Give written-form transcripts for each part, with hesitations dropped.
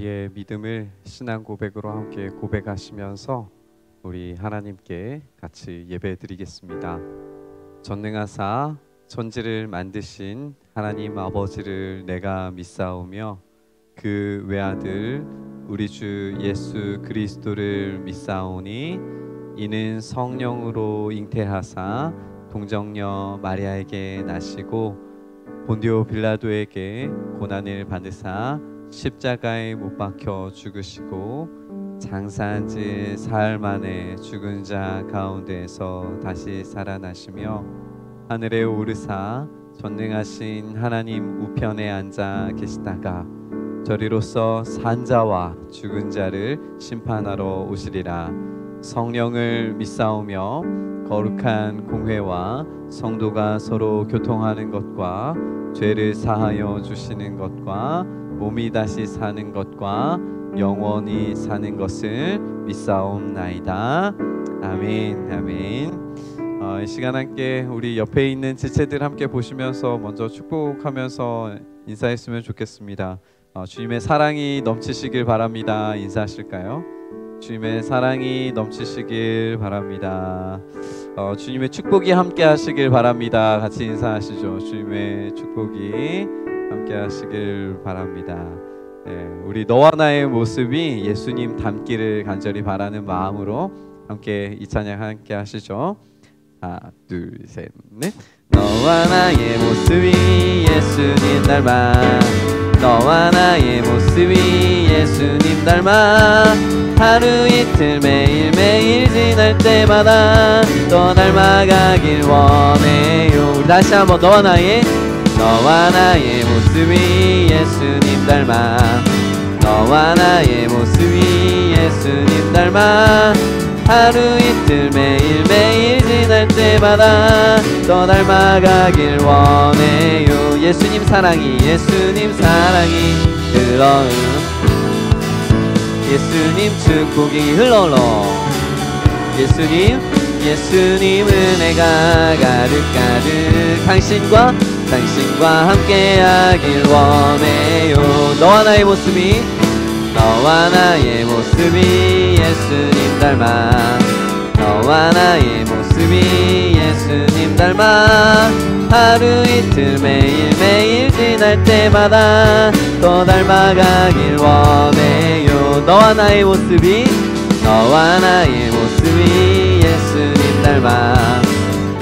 우리의 믿음을 신앙 고백으로 함께 고백하시면서 우리 하나님께 같이 예배드리겠습니다. 전능하사 천지를 만드신 하나님 아버지를 내가 믿사오며 그 외아들 우리 주 예수 그리스도를 믿사오니 이는 성령으로 잉태하사 동정녀 마리아에게 나시고 본디오 빌라도에게 고난을 받으사 십자가에 못 박혀 죽으시고 장사한 지 사흘 만에 죽은 자 가운데에서 다시 살아나시며 하늘에 오르사 전능하신 하나님 우편에 앉아 계시다가 저리로서 산 자와 죽은 자를 심판하러 오시리라. 성령을 믿사오며 거룩한 공회와 성도가 서로 교통하는 것과 죄를 사하여 주시는 것과 몸이 다시 사는 것과 영원히 사는 것을 믿사옵나이다. 아멘. 아멘. 이 시간 함께 우리 옆에 있는 지체들 함께 보시면서 먼저 축복하면서 인사했으면 좋겠습니다. 주님의 사랑이 넘치시길 바랍니다. 인사하실까요? 주님의 사랑이 넘치시길 바랍니다. 주님의 축복이 함께 하시길 바랍니다. 같이 인사하시죠. 주님의 축복이 함께 하시길 바랍니다. 우리 너와 나의 모습이 예수님 닮기를 간절히 바라는 마음으로 함께 이 찬양 함께 하시죠. 하나 둘 셋 넷. 너와 나의 모습이 예수님 닮아, 너와 나의 모습이 예수님 닮아, 하루 이틀 매일매일 지날 때마다 또 닮아가길 원해요. 우리 다시 한번 너와 나의 모습이 예수님 닮아, 너와 나의 모습이 예수님 닮아, 하루 이틀 매일매일 지날 때마다 또 닮아가길 원해요. 예수님 사랑이 흘러흘러, 예수님 축복이 흘러흘러, 예수님 은혜가 가득가득 당신과 함께하길 원해요. 너와 나의 모습이 예수님 닮아, 너와 나의 모습이 예수님 닮아, 하루 이틀 매일매일 지날 때마다 또 닮아가길 원해요. 너와 나의 모습이 예수님 닮아,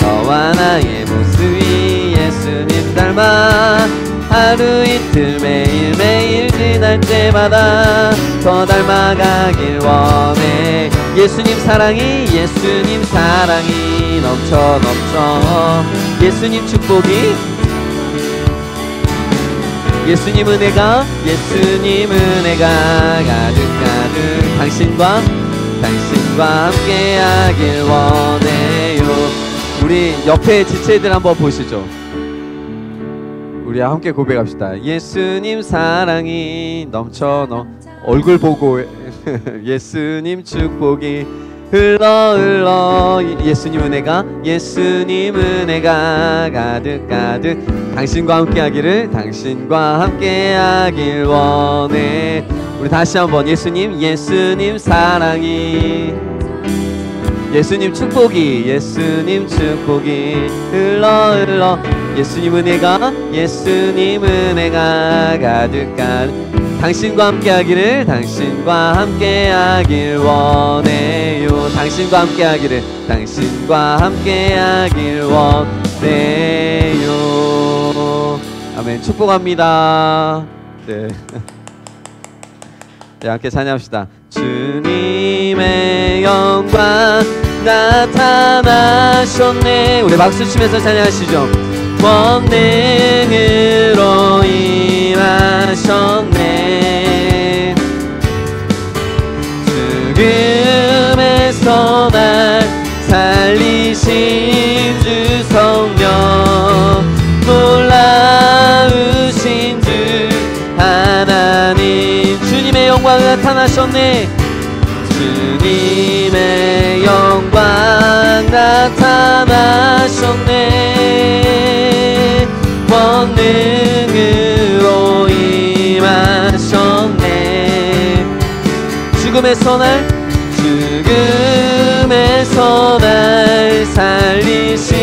너와 나의 모습이 예수님 닮아, 하루 이틀 매일매일 지날 때마다 더 닮아가길 원해. 예수님 사랑이 넘쳐 예수님 축복이, 예수님 은혜가 가득가득 당신과 함께하길 원해요. 우리 옆에 지체들 한번 보시죠. 우리 함께 고백합시다. 예수님 사랑이 넘쳐 얼굴 보고 예수님 축복이 흘러 예수님 은혜가 가득가득 당신과 함께하길 원해. 우리 다시 한번 예수님 사랑이, 예수님 축복이 흘러 예수님 은혜가 가득가득 당신과 함께하길 원해요. 당신과 함께하길 원해요. 아멘. 축복합니다. 네. 네, 함께 찬양합시다. 주님의 영광 나타나셨네. 우리 박수 치면서 찬양하시죠. 권능으로 임하셨네. 죽음에서 날 살리신 주 성령, 놀라우신 주 하나님, 주님의 영광 나타나셨네. 주님의 영광 나타나셨네. 권능으로 임하셨네. 죽음에서 날 살리신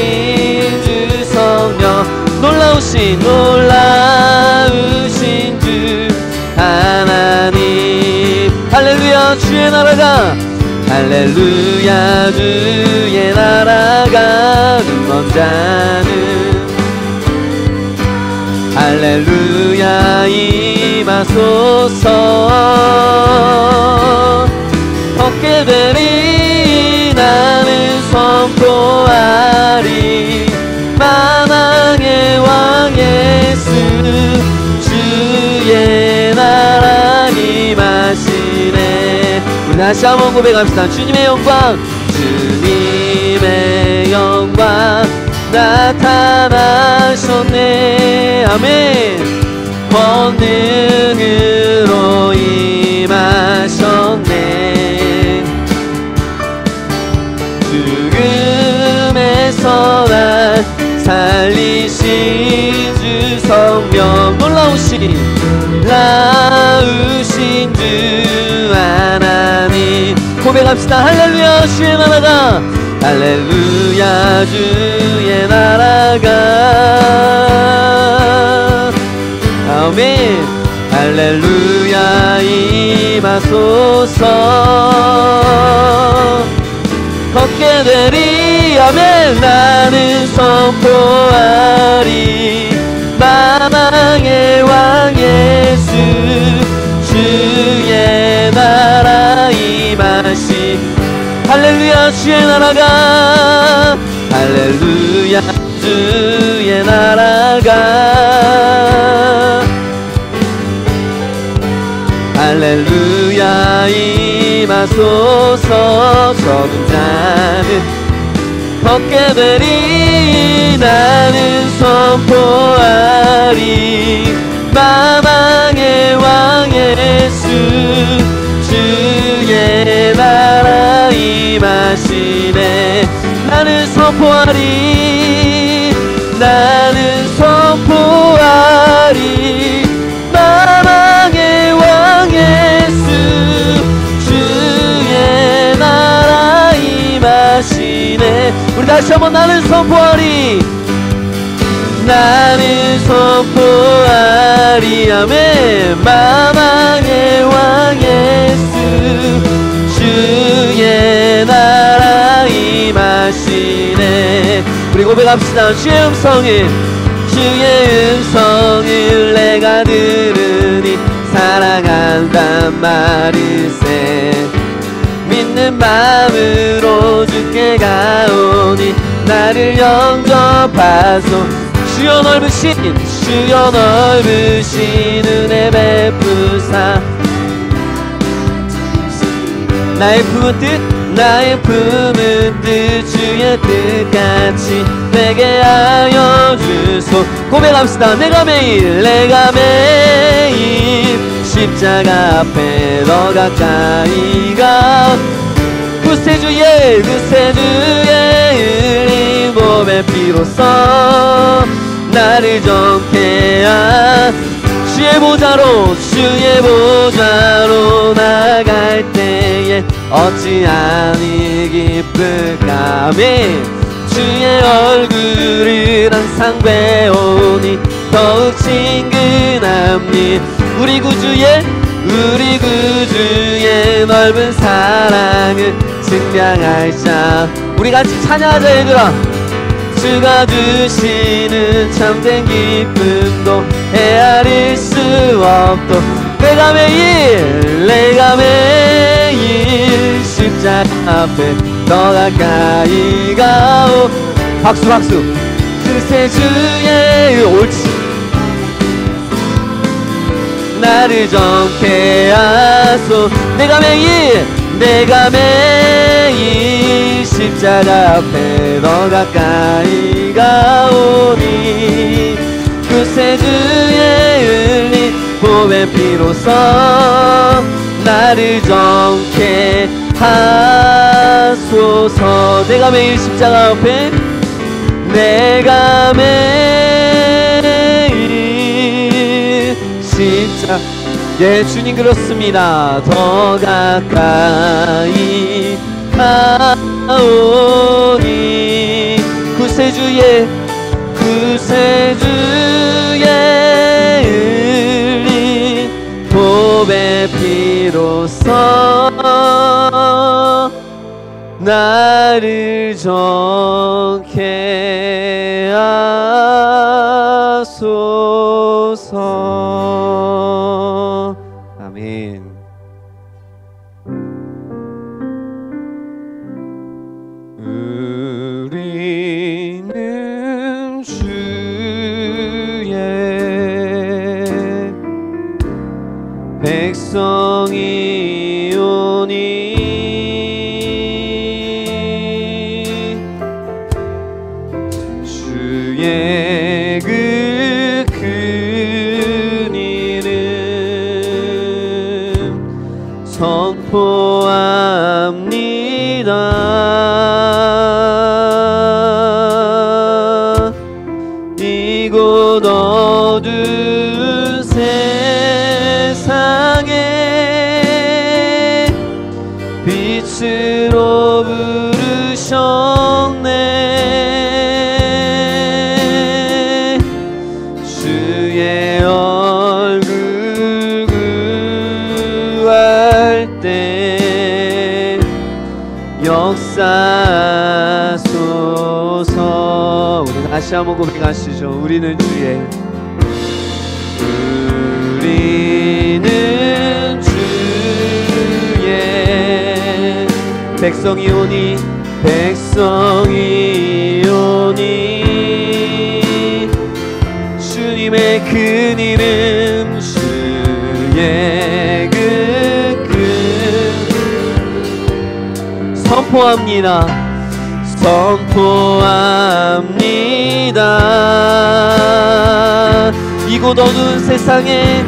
주 성령, 놀라우신 주 하나님. 할렐루야. 주의 나라가, 할렐루야. 주의 나라가 눈먼 자는 할렐루야 임하소서. 얻게 되리 나는 선포하리 만왕의 왕 예수 주의 나라 임하시네. 우리 다시 한번 고백합시다. 주님의 영광, 주님의 영광 나타나셨네. 아멘. 권능으로 임하셨네. 죽음에서 날 살리신 주 성령, 놀라우신 주 하나님. 고백합시다. 할렐루야. 주의 나라가, 할렐루야. 주의 나라가, 아멘. 할렐루야 임하소서. 걷게 되리, 아멘. 나는 선포하리 만왕의 왕 예수 주의 나라 임하시. 할렐루야. 주의 나라가, 할렐루야. 주의 나라가, 할렐루야 임하소서. 적은 자는 얻게 되리 나는 선포하리 만왕의 왕 예수 주의 나라 임하시네. 나는 선포하리, 나는 선포하리 만왕의 왕 예수 주의 나라 임하시네. 우리 다시 한번 나는 선포하리, 나는 선포하리 아멘. 만왕의 왕 예수 주의 나라 임하시네. 우리 고백합시다. 주의 음성을 내가 들으니 사랑한단 말일세. 믿는 마음으로 주께 가오니 나를 영접하소. 주여 넓으신 은혜 베푸사 나의 품은 뜻 주의 뜻같이 내게 하여 주소. 고백합시다. 내가 매일 십자가 앞에 더 가까이 가 구세주의 흘린 몸의 피로써 나를 정케 하 주의 보좌로 나갈 때에 어찌하니 기쁠까. 아멘. 주의 얼굴을 항상 배우니 더욱 친근함니 우리 구주의 넓은 사랑을 증명할 자. 우리 같이 찬양하자 얘들아. 주가 주시는 참된 기쁨도 헤아릴 수 없도 내가 매일 십자가 앞에 더 가까이 가오. 박수. 그새 주의 옳지 나를 정케 하소. 내가 매일 십자가 앞에 더 가까이 가오니 구세주의 흘린 몸의 피로써 나를 정케 하소서. 내가 매일 십자가 앞에 예, 주님 그렇습니다. 더 가까이 하오니 구세주의 흘린 보배 피로써 나를 정케 하소서. 아멘. 우리는 주의 백성이오니 주의 그 큰 이름 선포합니다. 이곳 어두운 세상에 빛으로 부르셨네. 주의 얼굴 구할 때 역사하소서. 우리 다시 한번 고백하시죠. 우리는 주의 백성이오니 주님의 큰 이름 주의 그 큰 선포합니다. 이곳 어두운 세상에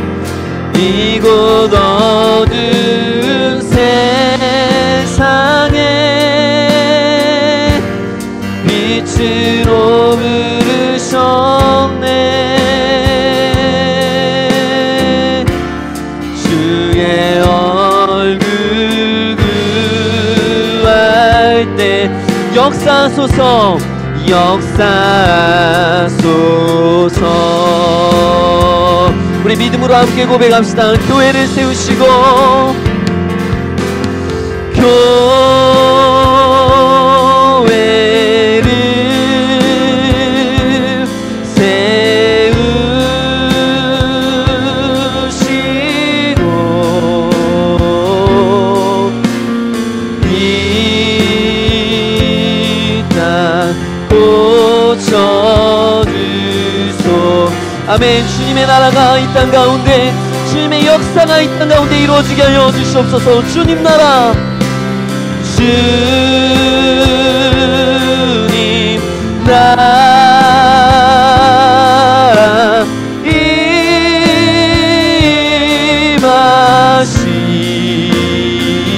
이곳 어두운 세상에 빛으로 부르셨네. 주의 얼굴 구할 때 역사하소서 역사하소서. 우리 믿음으로 함께 고백합시다. 교회를 세우시고 교회를 세우시고 이 땅 고쳐주소. 아멘. 주님의 나라가 이 땅 가운데, 주님의 역사가 이 땅 가운데 이루어지게 하여 주시옵소서. 주님 나라, 주님 나라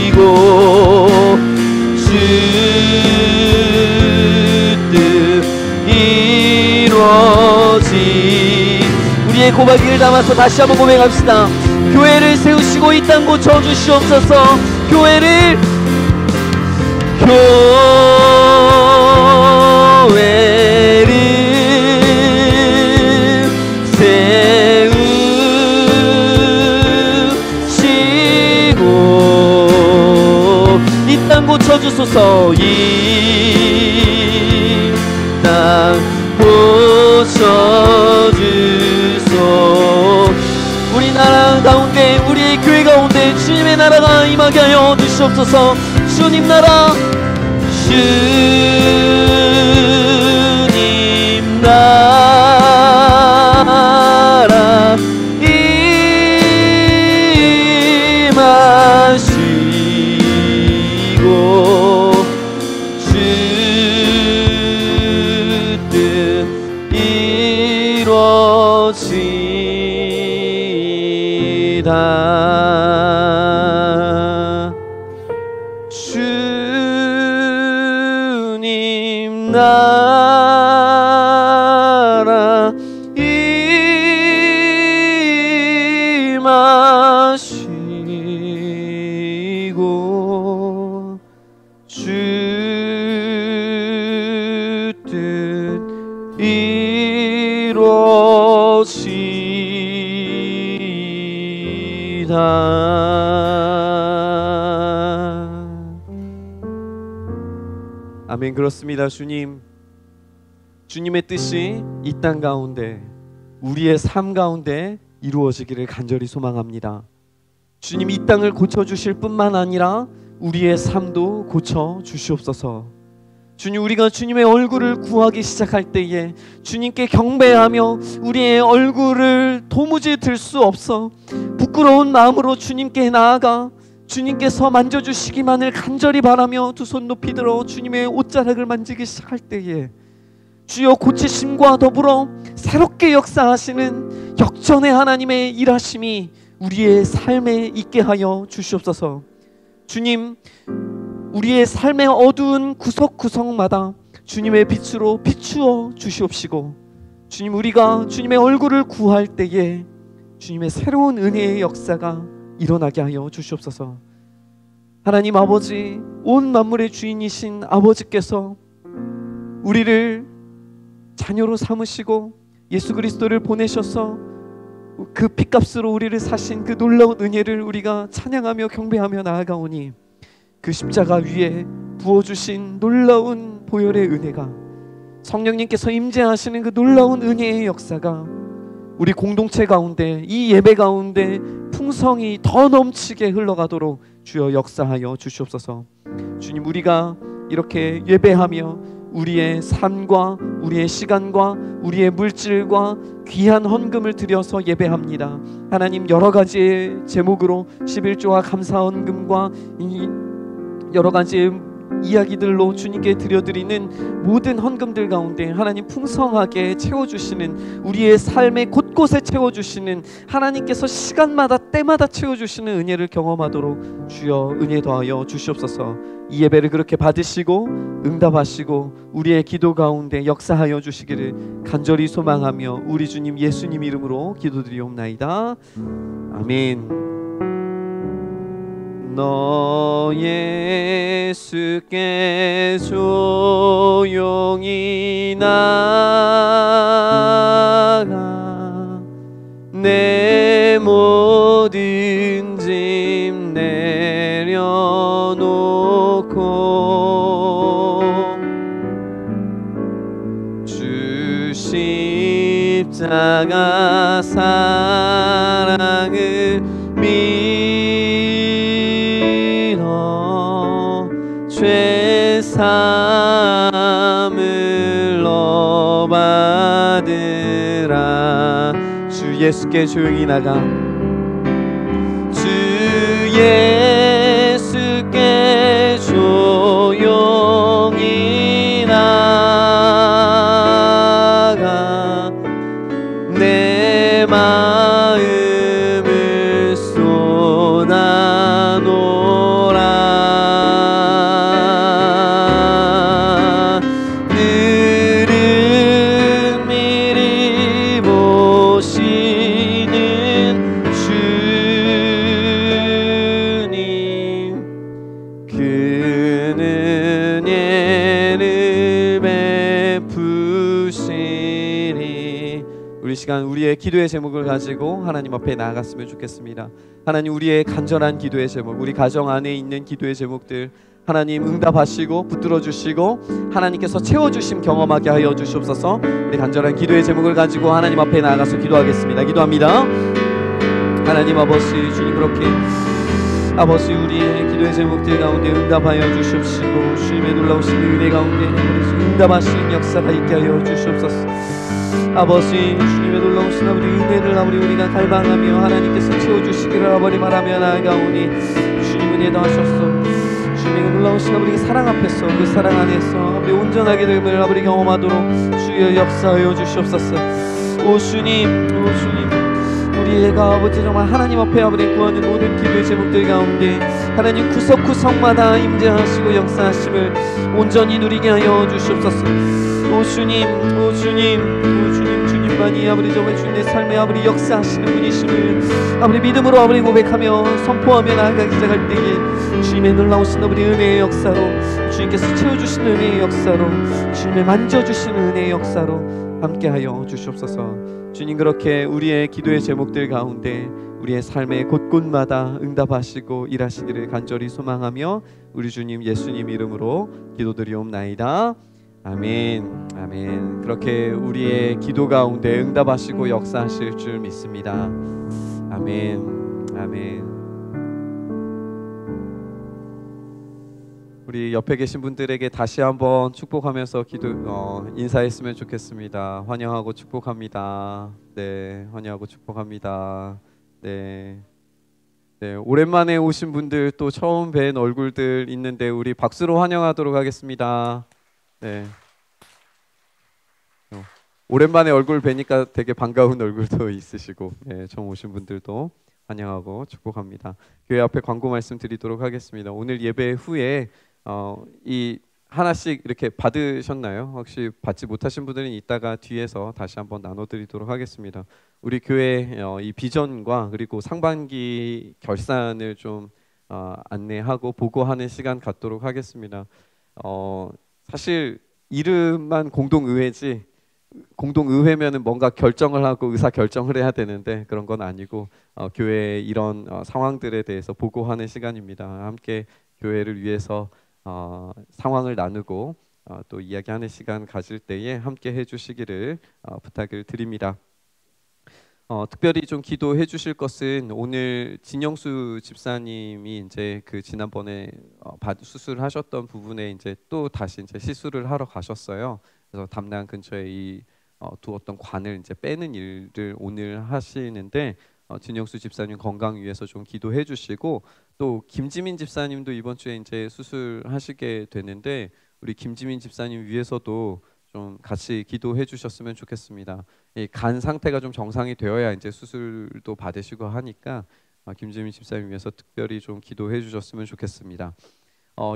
임하시고 주 뜻 이루어지. 우리의 고백을 담아서 다시 한번 고백합시다. 교회를 세우시고 이 땅 고쳐주시옵소서. 교회를 세우시고 이 땅 고쳐주소서. 이 땅 고쳐주소. 우리나라 가운데, 우리의 교회 가운데 주님의 나라가 임하게 하여 주시옵소서. 주님 나라, 주님 나라 임하시고 주 뜻 이루어지다. 주님 나라 임하시고 이루어지고 주 뜻 이루어지다. 아멘. 그렇습니다. 주님의 뜻이 이 땅 가운데 우리의 삶 가운데 이루어지기를 간절히 소망합니다. 주님이 이 땅을 고쳐주실 뿐만 아니라 우리의 삶도 고쳐주시옵소서. 주님, 우리가 주님의 얼굴을 구하기 시작할 때에 주님께 경배하며 우리의 얼굴을 도무지 들 수 없어 부끄러운 마음으로 주님께 나아가 주님께서 만져주시기만을 간절히 바라며 두 손 높이 들어 주님의 옷자락을 만지기 시작할 때에 주여 고치심과 더불어 새롭게 역사하시는 역전의 하나님의 일하심이 우리의 삶에 있게 하여 주시옵소서. 주님, 우리의 삶의 어두운 구석구석마다 주님의 빛으로 비추어 주시옵시고, 주님, 우리가 주님의 얼굴을 구할 때에 주님의 새로운 은혜의 역사가 일어나게 하여 주시옵소서. 하나님 아버지, 온 만물의 주인이신 아버지께서 우리를 자녀로 삼으시고 예수 그리스도를 보내셔서 그 핏값으로 우리를 사신 그 놀라운 은혜를 우리가 찬양하며 경배하며 나아가오니, 그 십자가 위에 부어주신 놀라운 보혈의 은혜가, 성령님께서 임재하시는 그 놀라운 은혜의 역사가 우리 공동체 가운데, 이 예배 가운데 풍성히 더 넘치게 흘러가도록 주여 역사하여 주시옵소서. 주님, 우리가 이렇게 예배하며 우리의 삶과 우리의 시간과 우리의 물질과 귀한 헌금을 드려서 예배합니다. 하나님, 여러 가지의 제목으로 11조와 감사 헌금과 여러 가지의 이야기들로 주님께 드려드리는 모든 헌금들 가운데 하나님 풍성하게 채워주시는, 우리의 삶의 곳곳에 채워주시는, 하나님께서 시간마다 때마다 채워주시는 은혜를 경험하도록 주여 은혜 더하여 주시옵소서. 이 예배를 그렇게 받으시고 응답하시고 우리의 기도 가운데 역사하여 주시기를 간절히 소망하며 우리 주님 예수님 이름으로 기도드리옵나이다. 아멘. 너 예수께 조용히 나가 내 모든 짐 내려놓고 주 십자가 사랑을 죄사함을 너 받으라. 주 예수께 조용히 나가 주 예수께 조용히 나가 내 마음을 쏟아놓으라. 시간 우리의 기도의 제목을 가지고 하나님 앞에 나아갔으면 좋겠습니다. 하나님, 우리의 간절한 기도의 제목, 우리 가정 안에 있는 기도의 제목들 하나님 응답하시고 붙들어 주시고 하나님께서 채워주심 경험하게 하여 주시옵소서. 우리 간절한 기도의 제목을 가지고 하나님 앞에 나아가서 기도하겠습니다. 기도합니다. 하나님 아버지, 주님 그렇게 아버지 우리의 기도의 제목들 가운데 응답하여 주시옵시고 주님의 놀라우신 은혜 가운데 응답하시는 역사가 있게 하여 주시옵소서. 아버지, 주님의 놀라우신 아버지 은혜를 아버지 우리가 갈망하며 하나님께서 채워주시기를 아버지 바라며 나아가오니, 주님 은혜 더하셨소. 주님의 놀라우신 아버지 사랑 앞에서, 그 사랑 안에서 아버지 온전하게 됨을 아버지 경험하도록 주여 역사하여 주시옵소서. 오 주님, 오 주님, 우리가 아버지 정말 하나님 앞에 아버지 구하는 모든 기도의 제목들 가운데 하나님 구석구석마다 임재하시고 역사하심을 온전히 누리게 하여 주시옵소서. 오 주님, 오 주님, 오 주님, 주님만이 아버지 정말 주님의 삶에 아버지 역사하시는 분이심을 아버지 믿음으로 아버지 고백하며 선포하며 나아가기 시작할 때에 주님의 놀라우신 우리 은혜의 역사로, 주님께서 채워주시는 은혜의 역사로, 주님의 만져주시는 은혜의 역사로 함께하여 주시옵소서. 주님, 그렇게 우리의 기도의 제목들 가운데 우리의 삶의 곳곳마다 응답하시고 일하시기를 간절히 소망하며 우리 주님 예수님 이름으로 기도드리옵나이다. 아멘. 아멘. 그렇게 우리의 기도 가운데 응답하시고 역사하실 줄 믿습니다. 아멘. 아멘. 우리 옆에 계신 분들에게 다시 한번 축복하면서 인사했으면 좋겠습니다. 환영하고 축복합니다. 네, 환영하고 축복합니다. 네. 네, 오랜만에 오신 분들, 또 처음 뵌 얼굴들 있는데 우리 박수로 환영하도록 하겠습니다. 네. 오랜만에 얼굴 뵈니까 되게 반가운 얼굴도 있으시고, 네, 처음 오신 분들도 환영하고 축복합니다. 교회 앞에 광고 말씀 드리도록 하겠습니다. 오늘 예배 후에 이 하나씩 이렇게 받으셨나요? 혹시 받지 못하신 분들은 이따가 뒤에서 다시 한번 나눠드리도록 하겠습니다. 우리 교회 이 비전과 그리고 상반기 결산을 좀 안내하고 보고하는 시간 갖도록 하겠습니다. 사실 이름만 공동의회지, 공동의회면은 뭔가 결정을 하고 의사 결정을 해야 되는데 그런 건 아니고 교회의 이런 상황들에 대해서 보고하는 시간입니다. 함께 교회를 위해서 상황을 나누고 또 이야기하는 시간 가질 때에 함께 해주시기를 부탁을 드립니다. 특별히 좀 기도해 주실 것은 오늘 진영수 집사님이 이제 그 지난번에 수술하셨던 부분에 이제 또 다시 이제 시술을 하러 가셨어요. 그래서 담낭 근처에 두었던 관을 이제 빼는 일을 오늘 하시는데 진영수 집사님 건강 위해서 좀 기도해 주시고, 또 김지민 집사님도 이번 주에 이제 수술하시게 되는데 우리 김지민 집사님 위해서도 좀 같이 기도해 주셨으면 좋겠습니다. 이 간 상태가 좀 정상이 되어야 이제 수술도 받으시고 하니까 김지민 집사님 위해서 특별히 좀 기도해 주셨으면 좋겠습니다.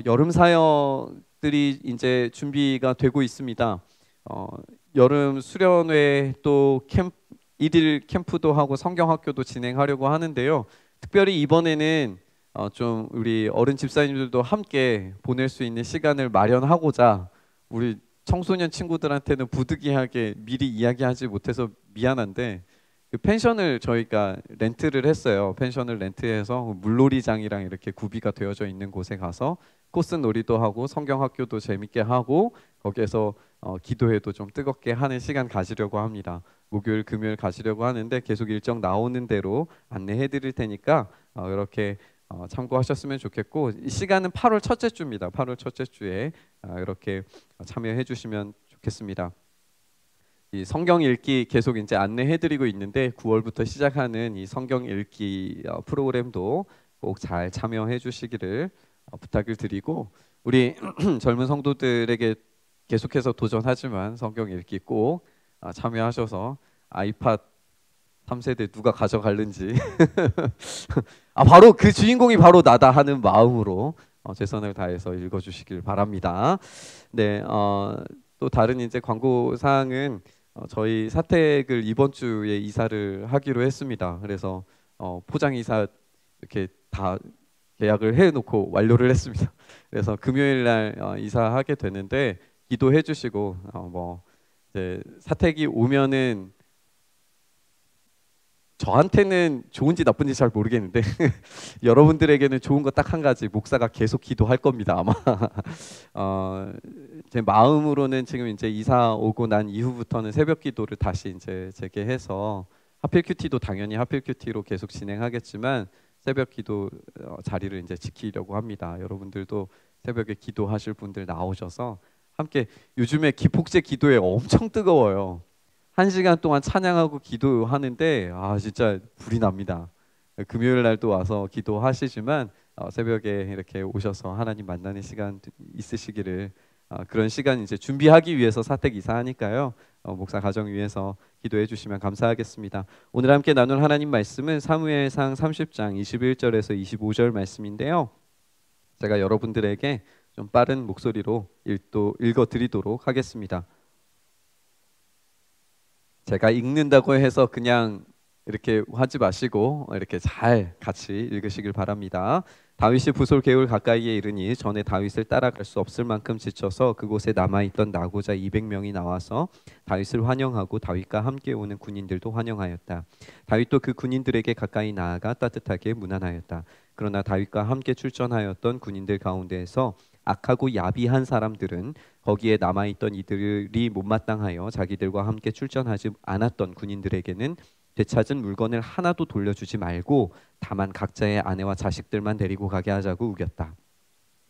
여름 사역들이 이제 준비가 되고 있습니다. 여름 수련회 또 일일 캠프도 하고 성경학교도 진행하려고 하는데요. 특별히 이번에는 좀 우리 어른 집사님들도 함께 보낼 수 있는 시간을 마련하고자 우리 청소년 친구들한테는 부득이하게 미리 이야기하지 못해서 미안한데 그 펜션을 저희가 렌트를 했어요. 펜션을 렌트해서 물놀이장이랑 이렇게 구비가 되어져 있는 곳에 가서 코스 놀이도 하고 성경학교도 재밌게 하고 거기에서 기도회도 좀 뜨겁게 하는 시간 가지려고 합니다. 목요일, 금요일 가시려고 하는데 계속 일정 나오는 대로 안내해 드릴 테니까 이렇게 참고하셨으면 좋겠고, 이 시간은 8월 첫째 주입니다. 8월 첫째 주에 이렇게 참여해 주시면 좋겠습니다. 이 성경 읽기 계속 이제 안내해 드리고 있는데 9월부터 시작하는 이 성경 읽기 프로그램도 꼭 잘 참여해 주시기를 부탁을 드리고, 우리 젊은 성도들에게 계속해서 도전하지만 성경 읽기 꼭 참여하셔서 아이팟 3세대 누가 가져갈는지 바로 그 주인공이 바로 나다 하는 마음으로 최선을 다해서 읽어주시길 바랍니다. 네, 또 다른 이제 광고 사항은 저희 사택을 이번 주에 이사를 하기로 했습니다. 그래서 포장 이사 이렇게 다 계약을 해놓고 완료를 했습니다. 그래서 금요일 날 이사하게 되는데 기도해 주시고 뭐 이제 사택이 오면은 저한테는 좋은지 나쁜지 잘 모르겠는데 여러분들에게는 좋은 거 딱 한 가지, 목사가 계속 기도할 겁니다 아마. 제 마음으로는 지금 이제 이사 오고 난 이후부터는 새벽 기도를 다시 이제 재개해서 하필 큐티도 당연히 하필 큐티로 계속 진행하겠지만 새벽 기도 자리를 이제 지키려고 합니다. 여러분들도 새벽에 기도하실 분들 나오셔서 함께, 요즘에 기폭제 기도에 엄청 뜨거워요. 1시간 동안 찬양하고 기도하는데 진짜 불이 납니다. 금요일 날도 와서 기도하시지만 새벽에 이렇게 오셔서 하나님 만나는 시간 있으시기를, 그런 시간 이제 준비하기 위해서 사택 이사하니까요. 목사 가정 위해서 기도해 주시면 감사하겠습니다. 오늘 함께 나눌 하나님 말씀은 사무엘상 30장 21절에서 25절 말씀인데요. 제가 여러분들에게 좀 빠른 목소리로 읽어 드리도록 하겠습니다. 제가 읽는다고 해서 그냥 이렇게 하지 마시고 이렇게 잘 같이 읽으시길 바랍니다. 다윗이 부솔 개울 가까이에 이르니 전에 다윗을 따라갈 수 없을 만큼 지쳐서 그곳에 남아있던 나고자 200명이 나와서 다윗을 환영하고 다윗과 함께 오는 군인들도 환영하였다. 다윗도 그 군인들에게 가까이 나아가 따뜻하게 문안하였다. 그러나 다윗과 함께 출전하였던 군인들 가운데에서 악하고 야비한 사람들은 거기에 남아있던 이들이 못마땅하여 자기들과 함께 출전하지 않았던 군인들에게는 되찾은 물건을 하나도 돌려주지 말고 다만 각자의 아내와 자식들만 데리고 가게 하자고 우겼다.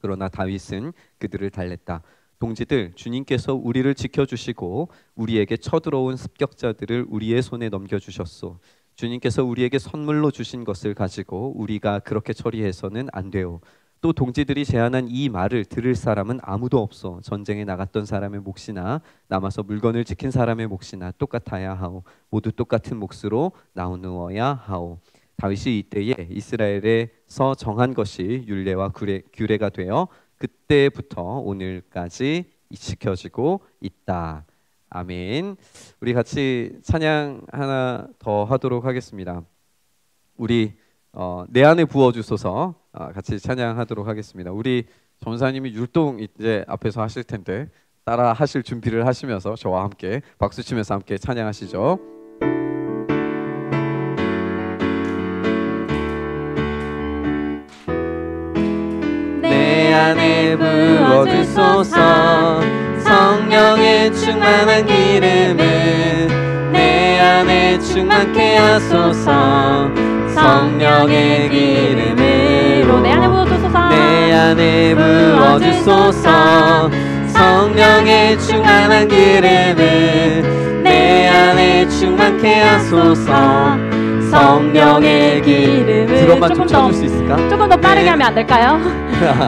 그러나 다윗은 그들을 달랬다. 동지들, 주님께서 우리를 지켜주시고 우리에게 쳐들어온 습격자들을 우리의 손에 넘겨주셨소. 주님께서 우리에게 선물로 주신 것을 가지고 우리가 그렇게 처리해서는 안 돼요. 또 동지들이 제안한 이 말을 들을 사람은 아무도 없어. 전쟁에 나갔던 사람의 몫이나 남아서 물건을 지킨 사람의 몫이나 똑같아야 하오. 모두 똑같은 몫으로 나누어야 하오. 다윗이 이때에 이스라엘에서 정한 것이 율례와 규례가 되어 그때부터 오늘까지 지켜지고 있다. 아멘. 우리 같이 찬양 하나 더 하도록 하겠습니다. 우리 내 안에 부어주소서 같이 찬양하도록 하겠습니다. 우리 전사님이 율동 이제 앞에서 하실 텐데 따라 하실 준비를 하시면서 저와 함께 박수 치면서 함께 찬양하시죠. 내 안에 부어주소서 성령의 충만한 기름을 내 안에 충만케 하소서 성령의 기름으로 내 안에 부어주소서 내 안에 부어주소서 성령의 충만한 기름을 내 안에 충만케 하소서 성령의 기름을 드럼만 좀 쳐줄 수 있을까? 조금 더 빠르게 하면 안 될까요?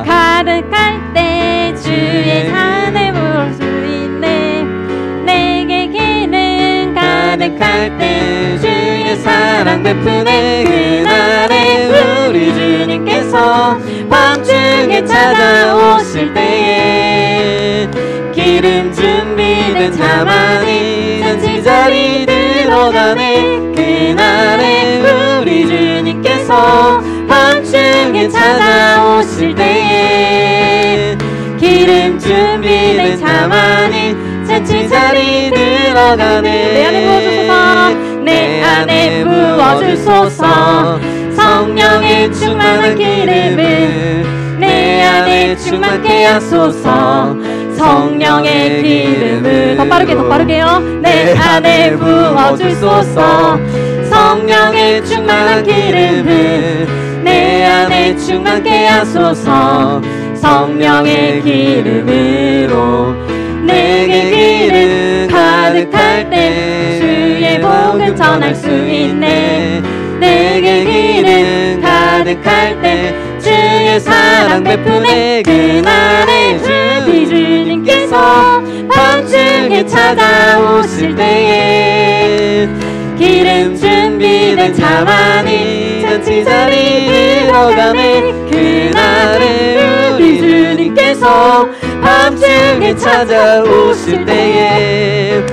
가득할 때 주의 산에 부을 수 있네 내게 기름 가득할 때 주의 사랑 베푸네 그날에 우리 주님께서 밤중에 찾아오실 때에 기름 준비된 자만이 잔치자리 들어가네 그날에 우리 주님께서 밤중에 찾아오실 때에 기름 준비된 자만이 잔치자리 들어가네 내 안에 부어주소서 내 안에 부어주소서 성령의 충만한 기름을 내 안에 충만케 하소서 성령의 기름을 더 빠르게요 내 안에 부어주소서 성령의 충만한 기름을 내 안에 충만케 하소서 성령의 기름으로 내게 기름 가득할 때 주의 복음 전할 수 있네 내게 기름 가득할 때 주의 사랑 베푸네 그날에 우리 주님께서 밤중에 찾아오실 때에 기름 준비된 자만이 잔치자리 들어가네 그날에 우리 주님께서 밤중에 찾아오실 때에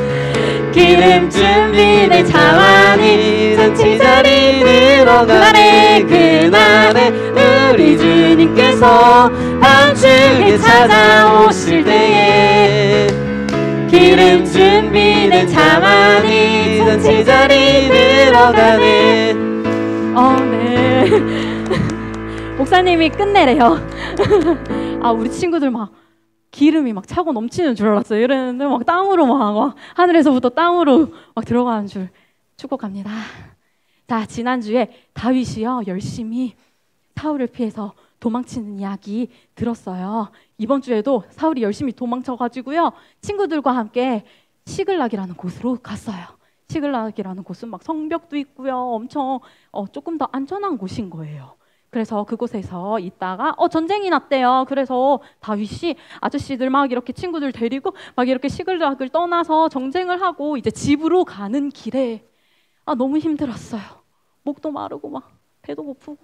기름 준비된 자만이 잔치자리 들어가네 그날에 우리 주님께서 밤중에 찾아오실 때에 기름 준비된 자만이 잔치자리 들어가네 네 목사님이 끝내래요 우리 친구들 막 기름이 막 차고 넘치는 줄 알았어요. 이랬는데 막 땅으로 막 하늘에서부터 땅으로 막 들어가는 줄 축복합니다. 자, 지난주에 다윗이요 열심히 사울을 피해서 도망치는 이야기 들었어요. 이번 주에도 사울이 열심히 도망쳐가지고요 친구들과 함께 시글락이라는 곳으로 갔어요. 시글락이라는 곳은 막 성벽도 있고요 엄청 조금 더 안전한 곳인 거예요. 그래서 그곳에서 있다가 전쟁이 났대요. 그래서 다윗이 아저씨들 막 이렇게 친구들 데리고 막 이렇게 시글락을 떠나서 정쟁을 하고 이제 집으로 가는 길에 너무 힘들었어요. 목도 마르고 막 배도 고프고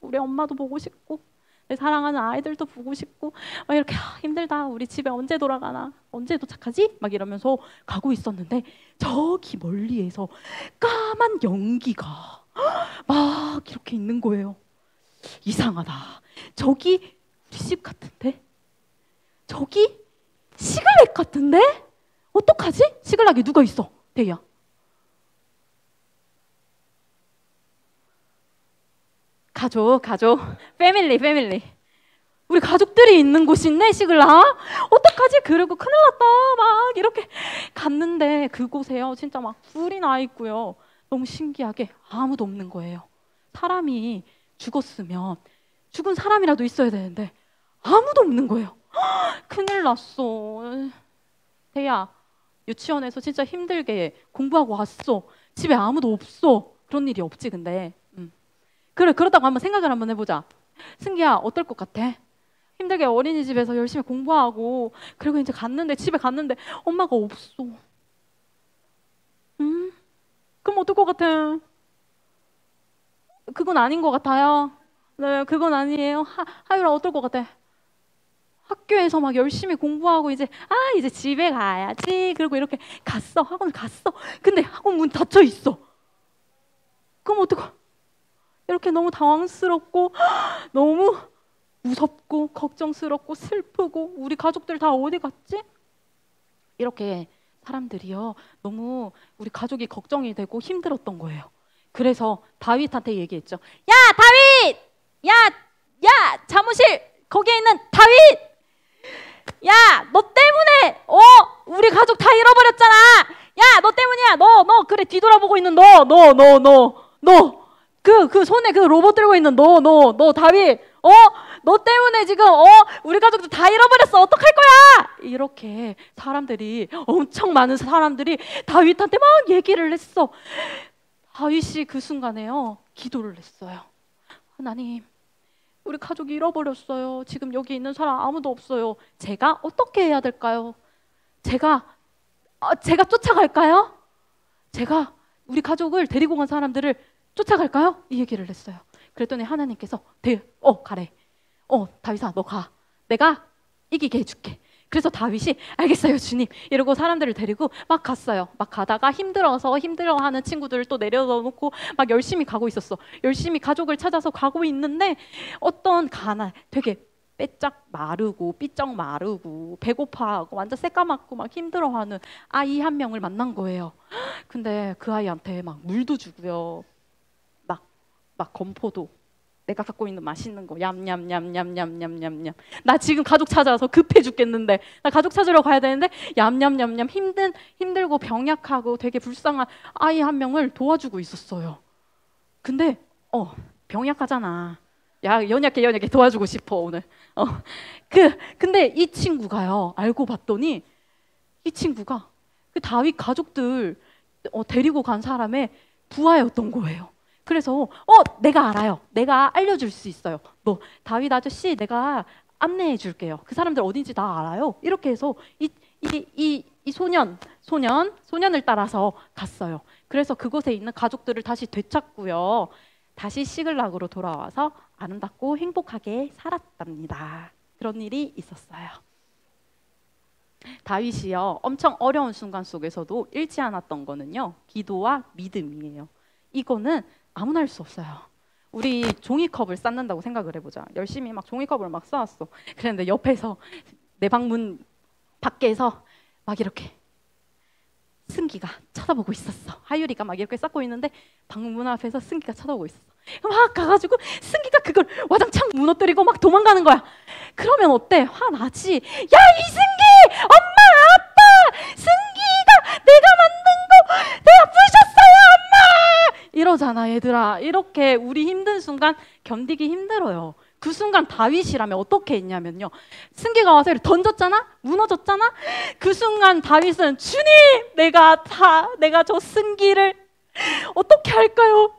우리 엄마도 보고 싶고 내 사랑하는 아이들도 보고 싶고 막 이렇게 힘들다 우리 집에 언제 돌아가나 언제 도착하지? 막 이러면서 가고 있었는데 저기 멀리에서 까만 연기가 막 이렇게 있는 거예요. 이상하다. 저기 우리 집 같은데? 저기 시글렉 같은데? 어떡하지? 시글락에 누가 있어? 대희야. 가족, 패밀리. 우리 가족들이 있는 곳인데 시글락? 어떡하지? 그리고 큰일 났다. 막 이렇게 갔는데 그곳에요. 진짜 막 불이 나 있고요. 너무 신기하게 아무도 없는 거예요. 사람이 죽었으면 죽은 사람이라도 있어야 되는데 아무도 없는 거예요. 큰일 났어. 대야, 유치원에서 진짜 힘들게 공부하고 왔어. 집에 아무도 없어. 그런 일이 없지 근데. 그래, 그렇다고 한번 생각을 한번 해보자. 승기야, 어떨 것 같아? 힘들게 어린이집에서 열심히 공부하고 그리고 이제 집에 갔는데 엄마가 없어. 그럼 어떨 것 같아? 그건 아닌 것 같아요. 네, 그건 아니에요. 하율아, 어떨 것 같아? 학교에서 막 열심히 공부하고 이제 집에 가야지. 그리고 이렇게 갔어. 학원 갔어. 근데 학원 문 닫혀 있어. 그럼 어떡해? 이렇게 너무 당황스럽고 너무 무섭고 걱정스럽고 슬프고 우리 가족들 다 어디 갔지? 이렇게 사람들이요 너무 우리 가족이 걱정이 되고 힘들었던 거예요. 그래서 다윗한테 얘기했죠. 야 다윗! 야 사무실 거기에 있는 다윗! 야 너 때문에 우리 가족 다 잃어버렸잖아. 야 너 때문이야. 너 그래 뒤돌아보고 있는 너 그 손에 그 로봇 들고 있는 너 다윗 너 때문에 지금 우리 가족들 다 잃어버렸어. 어떡할 거야? 이렇게 사람들이 엄청 많은 사람들이 다윗한테 막 얘기를 했어. 다윗이 그 순간에요 기도를 했어요. 하나님, 우리 가족이 잃어버렸어요. 지금 여기 있는 사람 아무도 없어요. 제가 어떻게 해야 될까요? 제가 쫓아갈까요? 제가 우리 가족을 데리고 간 사람들을 쫓아갈까요? 이 얘기를 했어요. 그랬더니 하나님께서 가래. 다윗아 너 가. 내가 이기게 해줄게. 그래서 다윗이 알겠어요 주님 이러고 사람들을 데리고 막 갔어요. 막 가다가 힘들어하는 친구들을 또 내려놓고 막 열심히 가고 있었어. 열심히 가족을 찾아서 가고 있는데 어떤 되게 빼짝 마르고 삐쩍 마르고 배고파하고 완전 새까맣고 막 힘들어하는 아이 한 명을 만난 거예요. 근데 그 아이한테 막 물도 주고요. 막 건포도 내가 갖고 있는 맛있는 거 얌얌얌얌얌얌얌얌. 나 지금 가족 찾아서 급해 죽겠는데 나 가족 찾으러 가야 되는데 얌얌얌얌 힘들고 병약하고 되게 불쌍한 아이 한 명을 도와주고 있었어요. 근데 병약하잖아. 야 연약해 도와주고 싶어 오늘. 근데 이 친구가요 알고 봤더니 이 친구가 그 다윗 가족들 데리고 간 사람의 부하였던 거예요. 그래서 내가 알아요. 내가 알려줄 수 있어요. 다윗 아저씨 내가 안내해 줄게요. 그 사람들 어딘지 다 알아요. 이렇게 해서 이 소년을 따라서 갔어요. 그래서 그곳에 있는 가족들을 다시 되찾고요. 다시 시글락으로 돌아와서 아름답고 행복하게 살았답니다. 그런 일이 있었어요. 다윗이요 엄청 어려운 순간 속에서도 잃지 않았던 거는요 기도와 믿음이에요. 이거는 아무나 할 수 없어요. 우리 종이컵을 쌓는다고 생각을 해보자. 열심히 막 종이컵을 막 쌓았어. 그랬는데 옆에서 내 방문 밖에서 막 이렇게 승기가 쳐다보고 있었어. 하율이가 막 이렇게 쌓고 있는데 방문 앞에서 승기가 쳐다보고 있었어. 막 가가지고 승기가 그걸 와장창 무너뜨리고 막 도망가는 거야. 그러면 어때? 화나지? 야 이승기! 엄마 아빠! 승기가 내가 만든 거 내가 부셨어요 엄마! 이러잖아 얘들아. 이렇게 우리 힘든 순간 견디기 힘들어요. 그 순간 다윗이라면 어떻게 했냐면요. 승기가 와서 이렇게 던졌잖아? 무너졌잖아? 그 순간 다윗은 주님! 내가 저 승기를 어떻게 할까요?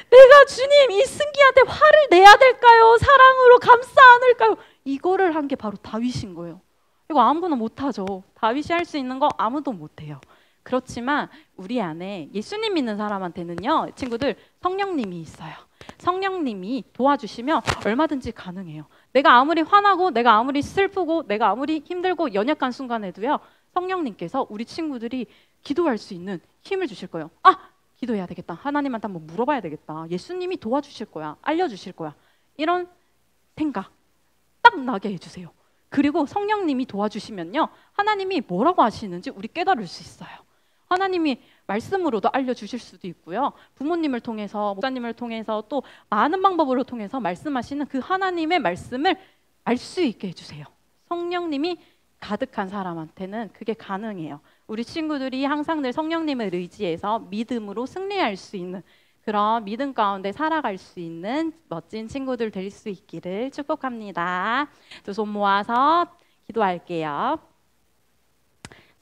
내가 주님 이 승기한테 화를 내야 될까요? 사랑으로 감싸 안을까요? 이거를 한 게 바로 다윗인 거예요. 이거 아무나 못하죠. 다윗이 할 수 있는 거 아무도 못해요. 그렇지만 우리 안에 예수님 믿는 사람한테는요 친구들 성령님이 있어요. 성령님이 도와주시면 얼마든지 가능해요. 내가 아무리 화나고 내가 아무리 슬프고 내가 아무리 힘들고 연약한 순간에도요 성령님께서 우리 친구들이 기도할 수 있는 힘을 주실 거예요. 기도해야 되겠다. 하나님한테 한번 물어봐야 되겠다. 예수님이 도와주실 거야. 알려주실 거야. 이런 생각 딱 나게 해주세요. 그리고 성령님이 도와주시면요, 하나님이 뭐라고 하시는지 우리 깨달을 수 있어요. 하나님이 말씀으로도 알려주실 수도 있고요, 부모님을 통해서, 목사님을 통해서, 또 많은 방법으로 통해서 말씀하시는 그 하나님의 말씀을 알 수 있게 해주세요. 성령님이 가득한 사람한테는 그게 가능해요. 우리 친구들이 항상 늘 성령님을 의지해서 믿음으로 승리할 수 있는, 그런 믿음 가운데 살아갈 수 있는 멋진 친구들 될 수 있기를 축복합니다. 두 손 모아서 기도할게요.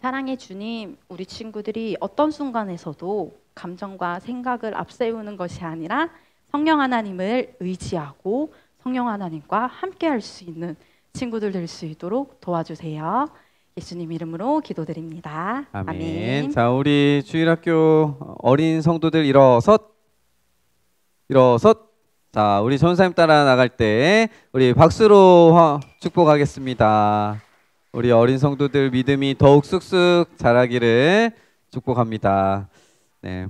사랑의 주님, 우리 친구들이 어떤 순간에서도 감정과 생각을 앞세우는 것이 아니라 성령 하나님을 의지하고 성령 하나님과 함께 할 수 있는 친구들 될 수 있도록 도와주세요. 예수님 이름으로 기도드립니다. 아멘. 아멘. 자, 우리 주일학교 어린 성도들 일어섰. 자, 우리 전사님 따라 나갈 때 우리 박수로 축복하겠습니다. 우리 어린 성도들 믿음이 더욱 쑥쑥 자라기를 축복합니다. 네.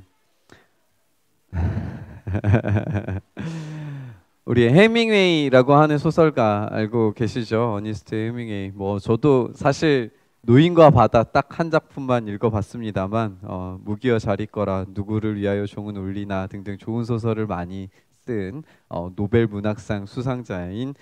우리 해밍웨이라고 하는 소설가 알고 계시죠? 어니스트 해밍웨이. 뭐 저도 사실 노인과 바다 딱 한 작품만 읽어봤습니다만 무기여 잘 있거라, 누구를 위하여 종은 울리나 등등 좋은 소설을 많이 쓴 노벨 문학상 수상자인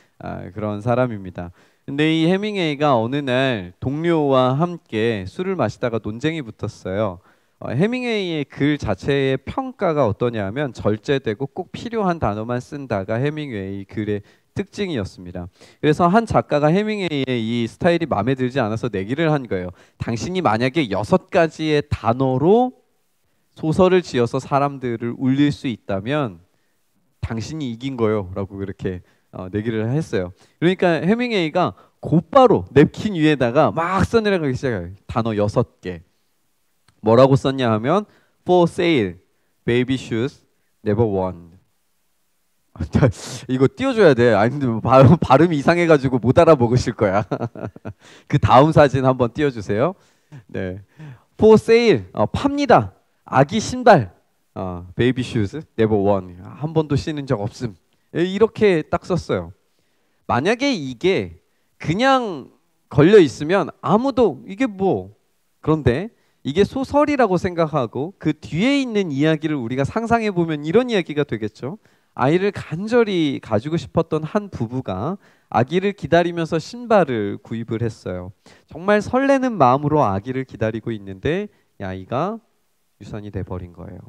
그런 사람입니다. 근데 이 해밍웨이가 어느 날 동료와 함께 술을 마시다가 논쟁이 붙었어요. 해밍웨이의 글 자체의 평가가 어떠냐면 절제되고 꼭 필요한 단어만 쓴다가 해밍웨이 글의 특징이었습니다. 그래서 한 작가가 해밍웨이의 이 스타일이 마음에 들지 않아서 내기를 한 거예요. 당신이 만약에 6가지의 단어로 소설을 지어서 사람들을 울릴 수 있다면 당신이 이긴 거요 라고 그렇게 내기를 했어요. 그러니까 해밍웨이가 곧바로 냅킨 위에다가 막 써내려가기 시작해요. 단어 6개. 뭐라고 썼냐 하면 For sale, baby shoes, never worn. 이거 띄워줘야 돼. 아니 근데 발음이 이상해가지고 못 알아먹으실 거야. 그 다음 사진 한번 띄워주세요. 네, For sale, 팝니다. 아기 신발, baby shoes, never worn. 한 번도 신은 적 없음. 이렇게 딱 썼어요. 만약에 이게 그냥 걸려 있으면 아무도 이게 뭐, 그런데 이게 소설이라고 생각하고 그 뒤에 있는 이야기를 우리가 상상해 보면 이런 이야기가 되겠죠. 아이를 간절히 가지고 싶었던 한 부부가 아기를 기다리면서 신발을 구입을 했어요. 정말 설레는 마음으로 아기를 기다리고 있는데 이 아이가 유산이 돼 버린 거예요.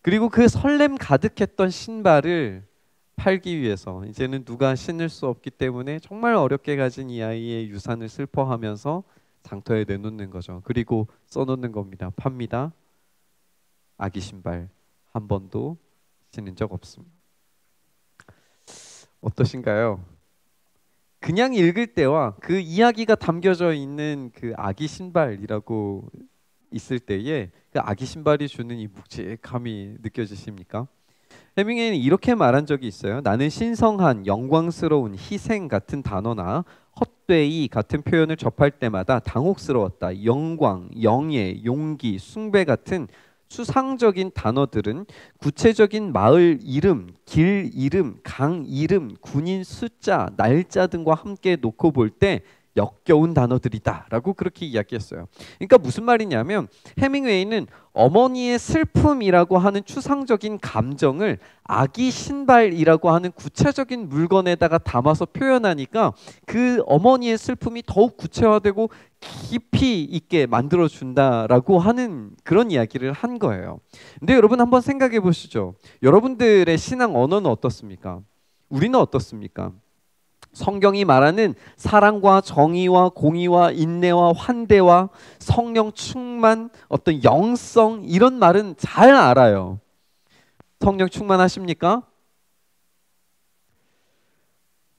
그리고 그 설렘 가득했던 신발을 팔기 위해서 이제는 누가 신을 수 없기 때문에 정말 어렵게 가진 이 아이의 유산을 슬퍼하면서 장터에 내놓는 거죠. 그리고 써놓는 겁니다. 팝니다. 아기 신발 한 번도 신은 적 없습니다. 어떠신가요? 그냥 읽을 때와 그 이야기가 담겨져 있는 그 아기 신발이라고 있을 때에 그 아기 신발이 주는 이 묵직함이 느껴지십니까? 해밍웨이는 이렇게 말한 적이 있어요. 나는 신성한, 영광스러운, 희생 같은 단어나 헛되이 같은 표현을 접할 때마다 당혹스러웠다. 영광, 영예, 용기, 숭배 같은 추상적인 단어들은 구체적인 마을 이름, 길 이름, 강 이름, 군인 숫자, 날짜 등과 함께 놓고 볼 때 역겨운 단어들이다 라고 그렇게 이야기했어요. 그러니까 무슨 말이냐면 해밍웨이는 어머니의 슬픔이라고 하는 추상적인 감정을 아기 신발이라고 하는 구체적인 물건에다가 담아서 표현하니까 그 어머니의 슬픔이 더욱 구체화되고 깊이 있게 만들어준다라고 하는 그런 이야기를 한 거예요. 근데 여러분 한번 생각해 보시죠. 여러분들의 신앙 언어는 어떻습니까? 우리는 어떻습니까? 성경이 말하는 사랑과 정의와 공의와 인내와 환대와 성령 충만, 어떤 영성, 이런 말은 잘 알아요. 성령 충만하십니까?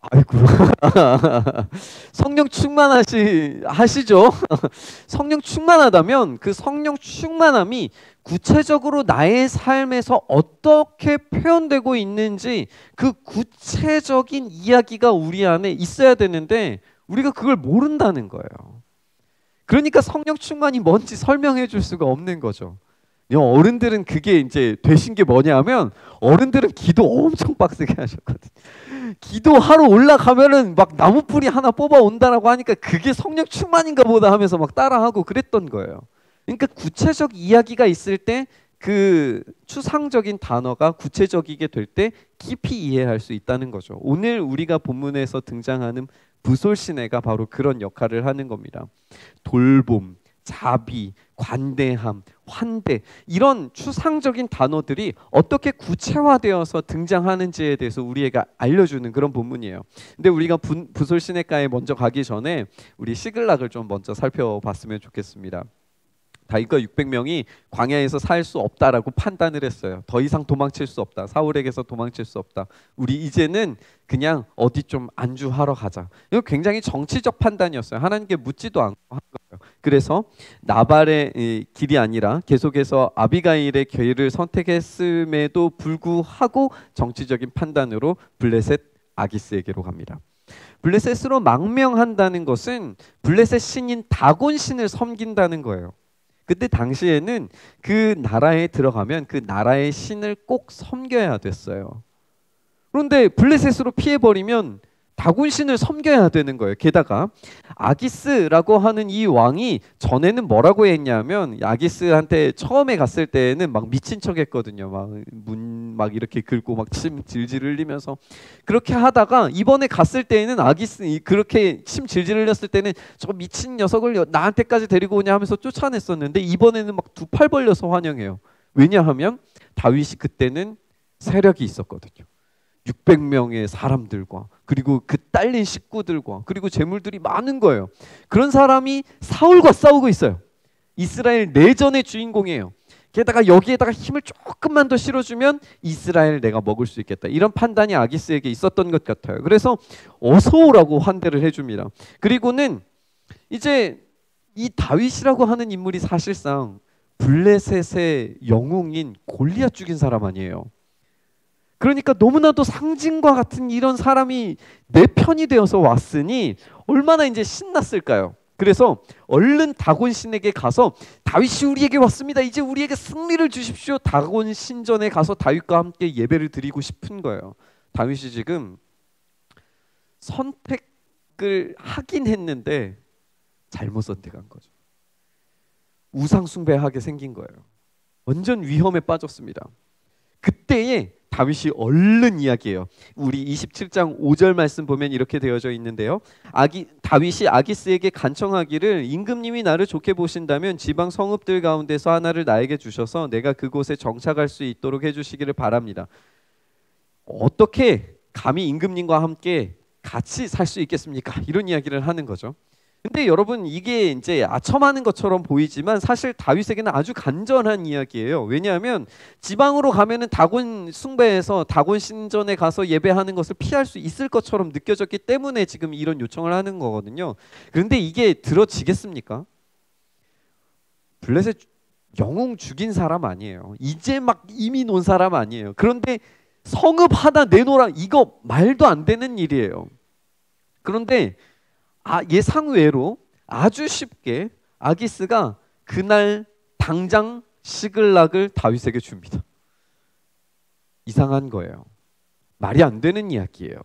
아이고. 성령 하시죠? 성령 충만하다면 그 성령 충만함이 구체적으로 나의 삶에서 어떻게 표현되고 있는지 그 구체적인 이야기가 우리 안에 있어야 되는데 우리가 그걸 모른다는 거예요. 그러니까 성령 충만이 뭔지 설명해 줄 수가 없는 거죠. 어른들은 그게 이제 되신 게 뭐냐면 어른들은 기도 엄청 빡세게 하셨거든. 기도하러 올라가면은 막 나무 뿌리 하나 뽑아 온다라고 하니까 그게 성령 충만인가 보다 하면서 막 따라하고 그랬던 거예요. 그러니까 구체적 이야기가 있을 때 그 추상적인 단어가 구체적이게 될 때 깊이 이해할 수 있다는 거죠. 오늘 우리가 본문에서 등장하는 부솔시내가 바로 그런 역할을 하는 겁니다. 돌봄, 자비, 관대함, 환대 이런 추상적인 단어들이 어떻게 구체화되어서 등장하는지에 대해서 우리에게 알려주는 그런 본문이에요. 근데 우리가 부솔시내가에 먼저 가기 전에 우리 시글락을 좀 먼저 살펴봤으면 좋겠습니다. 다윗과 600명이 광야에서 살 수 없다라고 판단을 했어요. 더 이상 도망칠 수 없다. 사울에게서 도망칠 수 없다. 우리 이제는 그냥 어디 좀 안주하러 가자. 이거 굉장히 정치적 판단이었어요. 하나님께 묻지도 않고 한 거예요. 그래서 나발의 길이 아니라 계속해서 아비가일의 길을 선택했음에도 불구하고 정치적인 판단으로 블레셋 아기스에게로 갑니다. 블레셋으로 망명한다는 것은 블레셋 신인 다곤 신을 섬긴다는 거예요. 그때 당시에는 그 나라에 들어가면 그 나라의 신을 꼭 섬겨야 됐어요. 그런데 블레셋으로 피해버리면 다곤 신을 섬겨야 되는 거예요. 게다가 아기스라고 하는 이 왕이 전에는 뭐라고 했냐면 아기스한테 처음에 갔을 때는 막 미친 척 했거든요. 막 문 막 이렇게 긁고 막 침 질질 흘리면서 그렇게 하다가 이번에 갔을 때에는 아기스 그렇게 침 질질 흘렸을 때는 저 미친 녀석을 나한테까지 데리고 오냐 하면서 쫓아냈었는데 이번에는 막 두 팔 벌려서 환영해요. 왜냐하면 다윗이 그때는 세력이 있었거든요. 600명의 사람들과 그리고 그 딸린 식구들과 그리고 재물들이 많은 거예요. 그런 사람이 사울과 싸우고 있어요. 이스라엘 내전의 주인공이에요. 게다가 여기에다가 힘을 조금만 더 실어주면 이스라엘 내가 먹을 수 있겠다. 이런 판단이 아기스에게 있었던 것 같아요. 그래서 어서 오라고 환대를 해줍니다. 그리고는 이제 이 다윗이라고 하는 인물이 사실상 블레셋의 영웅인 골리앗 죽인 사람 아니에요. 그러니까 너무나도 상징과 같은 이런 사람이 내 편이 되어서 왔으니 얼마나 이제 신났을까요? 그래서 얼른 다곤 신에게 가서 다윗이 우리에게 왔습니다. 이제 우리에게 승리를 주십시오. 다곤 신전에 가서 다윗과 함께 예배를 드리고 싶은 거예요. 다윗이 지금 선택을 하긴 했는데 잘못 선택한 거죠. 우상 숭배하게 생긴 거예요. 완전 위험에 빠졌습니다. 그때에 다윗이 얼른 이야기해요. 우리 27장 5절 말씀 보면 이렇게 되어져 있는데요. 다윗이 아기스에게 간청하기를 임금님이 나를 좋게 보신다면 지방 성읍들 가운데서 하나를 나에게 주셔서 내가 그곳에 정착할 수 있도록 해주시기를 바랍니다. 어떻게 감히 임금님과 함께 같이 살 수 있겠습니까? 이런 이야기를 하는 거죠. 근데 여러분 이게 이제 아첨하는 것처럼 보이지만 사실 다윗에게는 아주 간절한 이야기예요. 왜냐하면 지방으로 가면은 다곤 숭배에서 다곤 신전에 가서 예배하는 것을 피할 수 있을 것처럼 느껴졌기 때문에 지금 이런 요청을 하는 거거든요. 그런데 이게 들어지겠습니까? 블레셋 영웅 죽인 사람 아니에요. 이제 막 이미 논 사람 아니에요. 그런데 성읍 하나 내놓으라, 이거 말도 안 되는 일이에요. 그런데 예상외로 아주 쉽게 아기스가 그날 당장 시글락을 다윗에게 줍니다. 이상한 거예요. 말이 안 되는 이야기예요.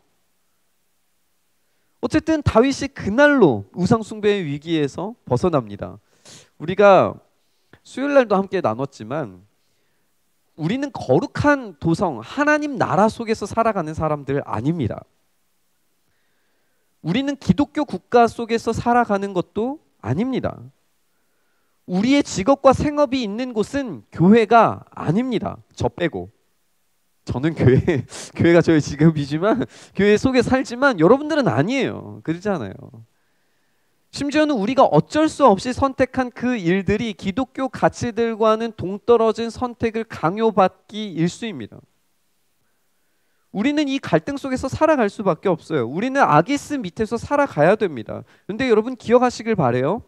어쨌든 다윗이 그날로 우상 숭배의 위기에서 벗어납니다. 우리가 수요일 날도 함께 나눴지만 우리는 거룩한 도성 하나님 나라 속에서 살아가는 사람들 아닙니다. 우리는 기독교 국가 속에서 살아가는 것도 아닙니다. 우리의 직업과 생업이 있는 곳은 교회가 아닙니다. 저 빼고. 저는 교회가 저의 직업이지만 교회 속에 살지만 여러분들은 아니에요. 그렇잖아요. 심지어는 우리가 어쩔 수 없이 선택한 그 일들이 기독교 가치들과는 동떨어진 선택을 강요받기 일쑤입니다. 우리는 이 갈등 속에서 살아갈 수밖에 없어요. 우리는 아기스 밑에서 살아가야 됩니다. 그런데 여러분 기억하시길 바래요.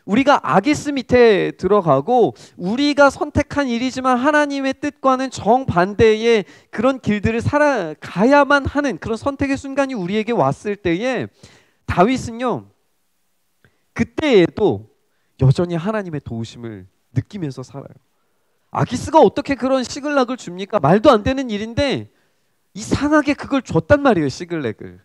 우리가 아기스 밑에 들어가고 우리가 선택한 일이지만 하나님의 뜻과는 정반대의 그런 길들을 살아가야만 하는 그런 선택의 순간이 우리에게 왔을 때에 다윗은요, 그때에도 여전히 하나님의 도우심을 느끼면서 살아요. 아기스가 어떻게 그런 시글락을 줍니까? 말도 안 되는 일인데 이상하게 그걸 줬단 말이에요. 시글락을.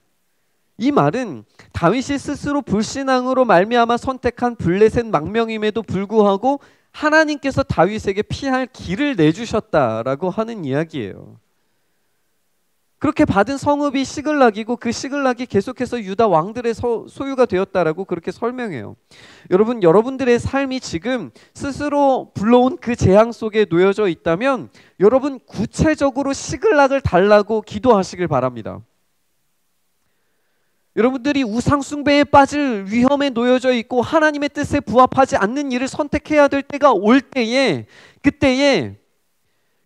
이 말은 다윗이 스스로 불신앙으로 말미암아 선택한 블레셋 망명임에도 불구하고 하나님께서 다윗에게 피할 길을 내주셨다라고 하는 이야기예요. 그렇게 받은 성읍이 시글락이고 그 시글락이 계속해서 유다 왕들의 소유가 되었다라고 그렇게 설명해요. 여러분, 여러분들의 삶이 지금 스스로 불러온 그 재앙 속에 놓여져 있다면 여러분 구체적으로 시글락을 달라고 기도하시길 바랍니다. 여러분들이 우상 숭배에 빠질 위험에 놓여져 있고 하나님의 뜻에 부합하지 않는 일을 선택해야 될 때가 올 때에 그때에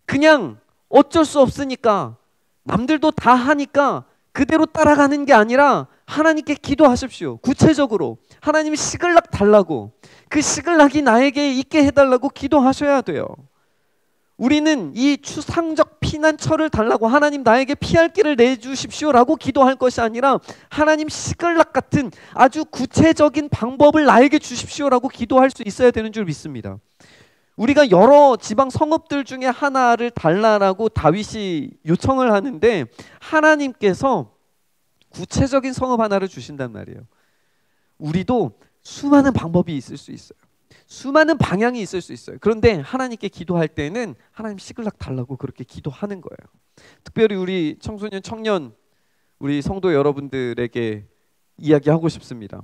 그냥 어쩔 수 없으니까 남들도 다 하니까 그대로 따라가는 게 아니라 하나님께 기도하십시오. 구체적으로 하나님 시글락 달라고, 그 시글락이 나에게 있게 해달라고 기도하셔야 돼요. 우리는 이 추상적 피난처를 달라고 하나님 나에게 피할 길을 내주십시오라고 기도할 것이 아니라 하나님 시글락 같은 아주 구체적인 방법을 나에게 주십시오라고 기도할 수 있어야 되는 줄 믿습니다. 우리가 여러 지방 성읍들 중에 하나를 달라라고 다윗이 요청을 하는데 하나님께서 구체적인 성읍 하나를 주신단 말이에요. 우리도 수많은 방법이 있을 수 있어요. 수많은 방향이 있을 수 있어요. 그런데 하나님께 기도할 때는 하나님 시글락 달라고 그렇게 기도하는 거예요. 특별히 우리 청소년, 청년, 우리 성도 여러분들에게 이야기하고 싶습니다.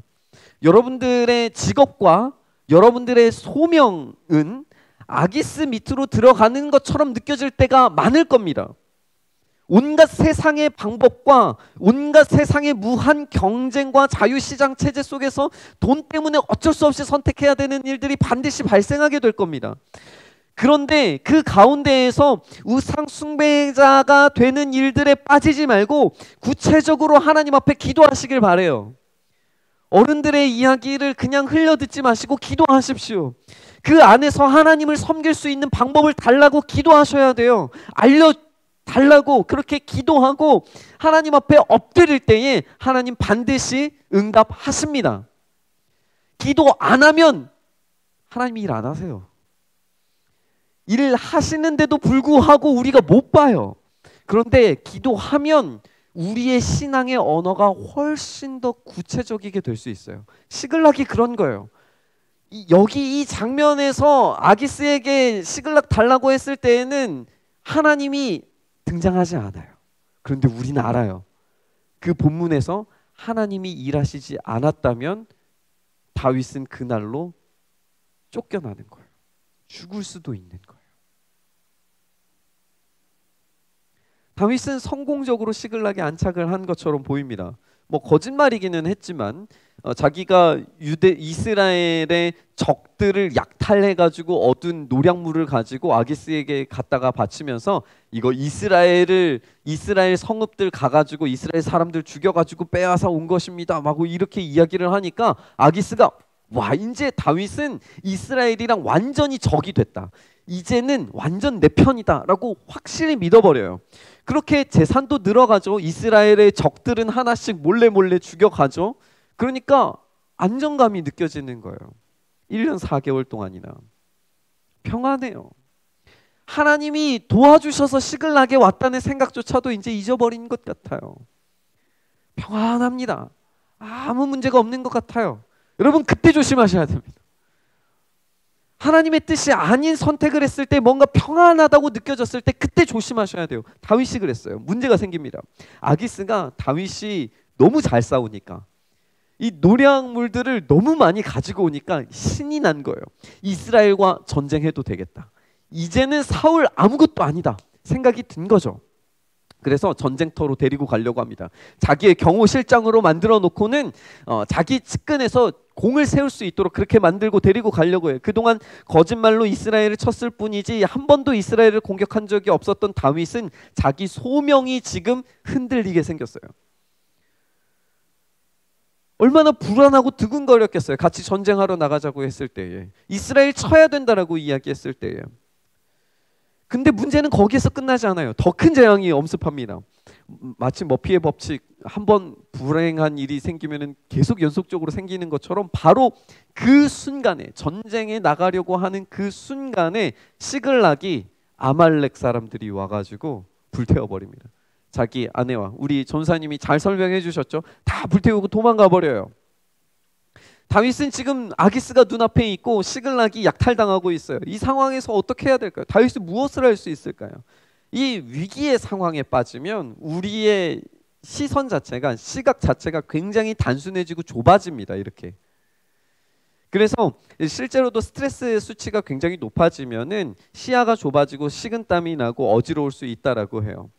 여러분들의 직업과 여러분들의 소명은 아기스 밑으로 들어가는 것처럼 느껴질 때가 많을 겁니다. 온갖 세상의 방법과 온갖 세상의 무한 경쟁과 자유시장 체제 속에서 돈 때문에 어쩔 수 없이 선택해야 되는 일들이 반드시 발생하게 될 겁니다. 그런데 그 가운데에서 우상 숭배자가 되는 일들에 빠지지 말고 구체적으로 하나님 앞에 기도하시길 바래요. 어른들의 이야기를 그냥 흘려듣지 마시고 기도하십시오. 그 안에서 하나님을 섬길 수 있는 방법을 달라고 기도하셔야 돼요. 알려달라고 그렇게 기도하고 하나님 앞에 엎드릴 때에 하나님 반드시 응답하십니다. 기도 안 하면 하나님이 일 안 하세요. 일을 하시는데도 불구하고 우리가 못 봐요. 그런데 기도하면 우리의 신앙의 언어가 훨씬 더 구체적이게 될 수 있어요. 시글락이 그런 거예요. 여기 이 장면에서 아기스에게 시글락 달라고 했을 때에는 하나님이 등장하지 않아요. 그런데 우리는 알아요. 그 본문에서 하나님이 일하시지 않았다면 다윗은 그날로 쫓겨나는 거예요. 죽을 수도 있는 거예요. 다윗은 성공적으로 시글락에 안착을 한 것처럼 보입니다. 뭐 거짓말이기는 했지만 자기가 이스라엘의 적들을 약탈해가지고 얻은 노략물을 가지고 아기스에게 갖다가 바치면서 이거 이스라엘 성읍들 가가지고 이스라엘 사람들 죽여가지고 빼앗아 온 것입니다. 막 이렇게 이야기를 하니까 아기스가 와, 이제 다윗은 이스라엘이랑 완전히 적이 됐다. 이제는 완전 내 편이다 라고 확실히 믿어버려요. 그렇게 재산도 늘어가죠. 이스라엘의 적들은 하나씩 몰래 죽여가죠. 그러니까 안정감이 느껴지는 거예요. 1년 4개월 동안이나 평안해요. 하나님이 도와주셔서 시글락에 왔다는 생각조차도 이제 잊어버린 것 같아요. 평안합니다. 아무 문제가 없는 것 같아요. 여러분 그때 조심하셔야 됩니다. 하나님의 뜻이 아닌 선택을 했을 때 뭔가 평안하다고 느껴졌을 때 그때 조심하셔야 돼요. 다윗이 그랬어요. 문제가 생깁니다. 아기스가 다윗이 너무 잘 싸우니까 이 노략물들을 너무 많이 가지고 오니까 신이 난 거예요. 이스라엘과 전쟁해도 되겠다. 이제는 사울 아무것도 아니다 생각이 든 거죠. 그래서 전쟁터로 데리고 가려고 합니다. 자기의 경호실장으로 만들어 놓고는 자기 측근에서 공을 세울 수 있도록 그렇게 만들고 데리고 가려고 해요. 그동안 거짓말로 이스라엘을 쳤을 뿐이지 한 번도 이스라엘을 공격한 적이 없었던 다윗은 자기 소명이 지금 흔들리게 생겼어요. 얼마나 불안하고 두근거렸겠어요. 같이 전쟁하러 나가자고 했을 때에, 이스라엘 쳐야 된다라고 이야기했을 때에. 근데 문제는 거기에서 끝나지 않아요. 더 큰 재앙이 엄습합니다. 마치 머피의 법칙, 한번 불행한 일이 생기면은 계속 연속적으로 생기는 것처럼 바로 그 순간에, 전쟁에 나가려고 하는 그 순간에 시글락이 아말렉 사람들이 와가지고 불태워 버립니다. 자기 아내와, 우리 전사님이 잘 설명해 주셨죠. 다 불태우고 도망가 버려요. 다윗은 지금 아기스가 눈앞에 있고 시글락이 약탈당하고 있어요. 이 상황에서 어떻게 해야 될까요? 다윗은 무엇을 할 수 있을까요? 이 위기의 상황에 빠지면 우리의 시선 자체가, 시각 자체가 굉장히 단순해지고 좁아집니다. 이렇게. 그래서 실제로도 스트레스 수치가 굉장히 높아지면은 시야가 좁아지고 식은땀이 나고 어지러울 수 있다라고 해요.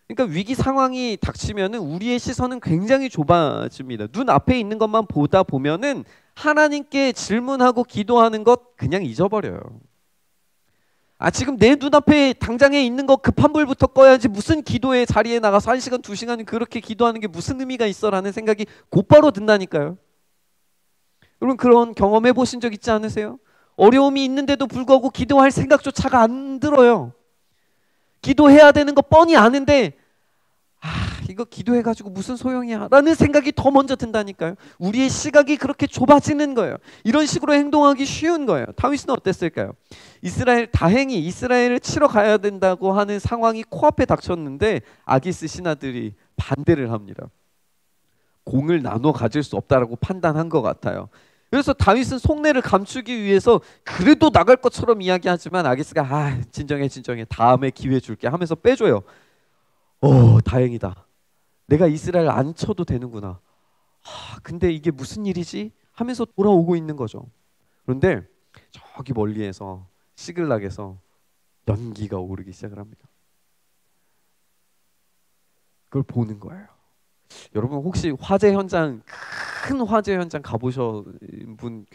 그러니까 위기 상황이 닥치면은 우리의 시선은 굉장히 좁아집니다. 눈 앞에 있는 것만 보다 보면은 하나님께 질문하고 기도하는 것 그냥 잊어버려요. 지금 내 눈앞에 당장에 있는 거 급한 불부터 꺼야지 무슨 기도의 자리에 나가서 1시간 2시간 그렇게 기도하는 게 무슨 의미가 있어 라는 생각이 곧바로 든다니까요. 여러분 그런 경험해 보신 적 있지 않으세요? 어려움이 있는데도 불구하고 기도할 생각조차가 안 들어요. 기도해야 되는 거 뻔히 아는데 이거 기도해가지고 무슨 소용이야 라는 생각이 더 먼저 든다니까요. 우리의 시각이 그렇게 좁아지는 거예요. 이런 식으로 행동하기 쉬운 거예요. 다윗은 어땠을까요? 다행히 이스라엘을 치러 가야 된다고 하는 상황이 코앞에 닥쳤는데 아기스 신하들이 반대를 합니다. 공을 나눠 가질 수 없다라고 판단한 것 같아요. 그래서 다윗은 속내를 감추기 위해서 그래도 나갈 것처럼 이야기하지만 아기스가 진정해 다음에 기회 줄게 하면서 빼줘요. 다행이다. 내가 이스라엘 안 쳐도 되는구나. 근데 이게 무슨 일이지? 하면서 돌아오고 있는 거죠. 그런데 저기 멀리에서 시글락에서 연기가 오르기 시작을 합니다. 그걸 보는 거예요. 여러분 혹시 큰 화재 현장 가보신 분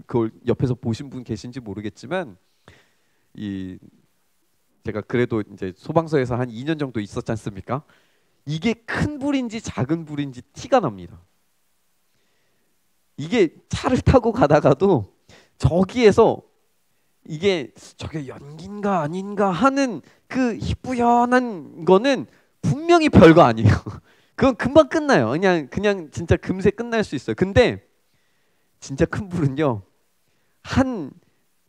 그걸 옆에서 보신 분 계신지 모르겠지만 제가 그래도 이제 소방서에서 한 2년 정도 있었지 않습니까? 이게 큰 불인지 작은 불인지 티가 납니다. 이게 차를 타고 가다가도 저기에서 이게 저게 연기인가 아닌가 하는 그 희뿌연한 거는 분명히 별거 아니에요. 그건 금방 끝나요. 그냥 진짜 금세 끝날 수 있어요. 근데 진짜 큰 불은요.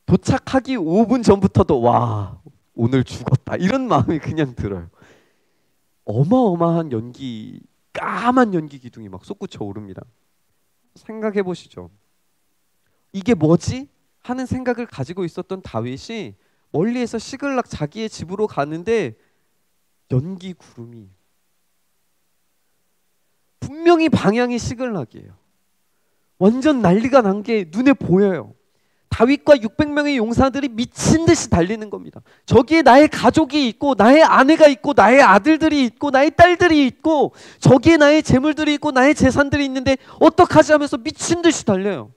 도착하기 5분 전부터도 와 오늘 죽었다 이런 마음이 그냥 들어요. 어마어마한 까만 연기 기둥이 막 솟구쳐 오릅니다. 생각해 보시죠. 이게 뭐지? 하는 생각을 가지고 있었던 다윗이 멀리에서 시글락 자기의 집으로 가는데 연기 구름이 분명히 방향이 시글락이에요. 완전 난리가 난 게 눈에 보여요. 다윗과 600명의 용사들이 미친 듯이 달리는 겁니다. 저기에 나의 가족이 있고 나의 아내가 있고 나의 아들들이 있고 나의 딸들이 있고 저기에 나의 재물들이 있고 나의 재산들이 있는데 어떡하지 하면서 미친 듯이 달려요.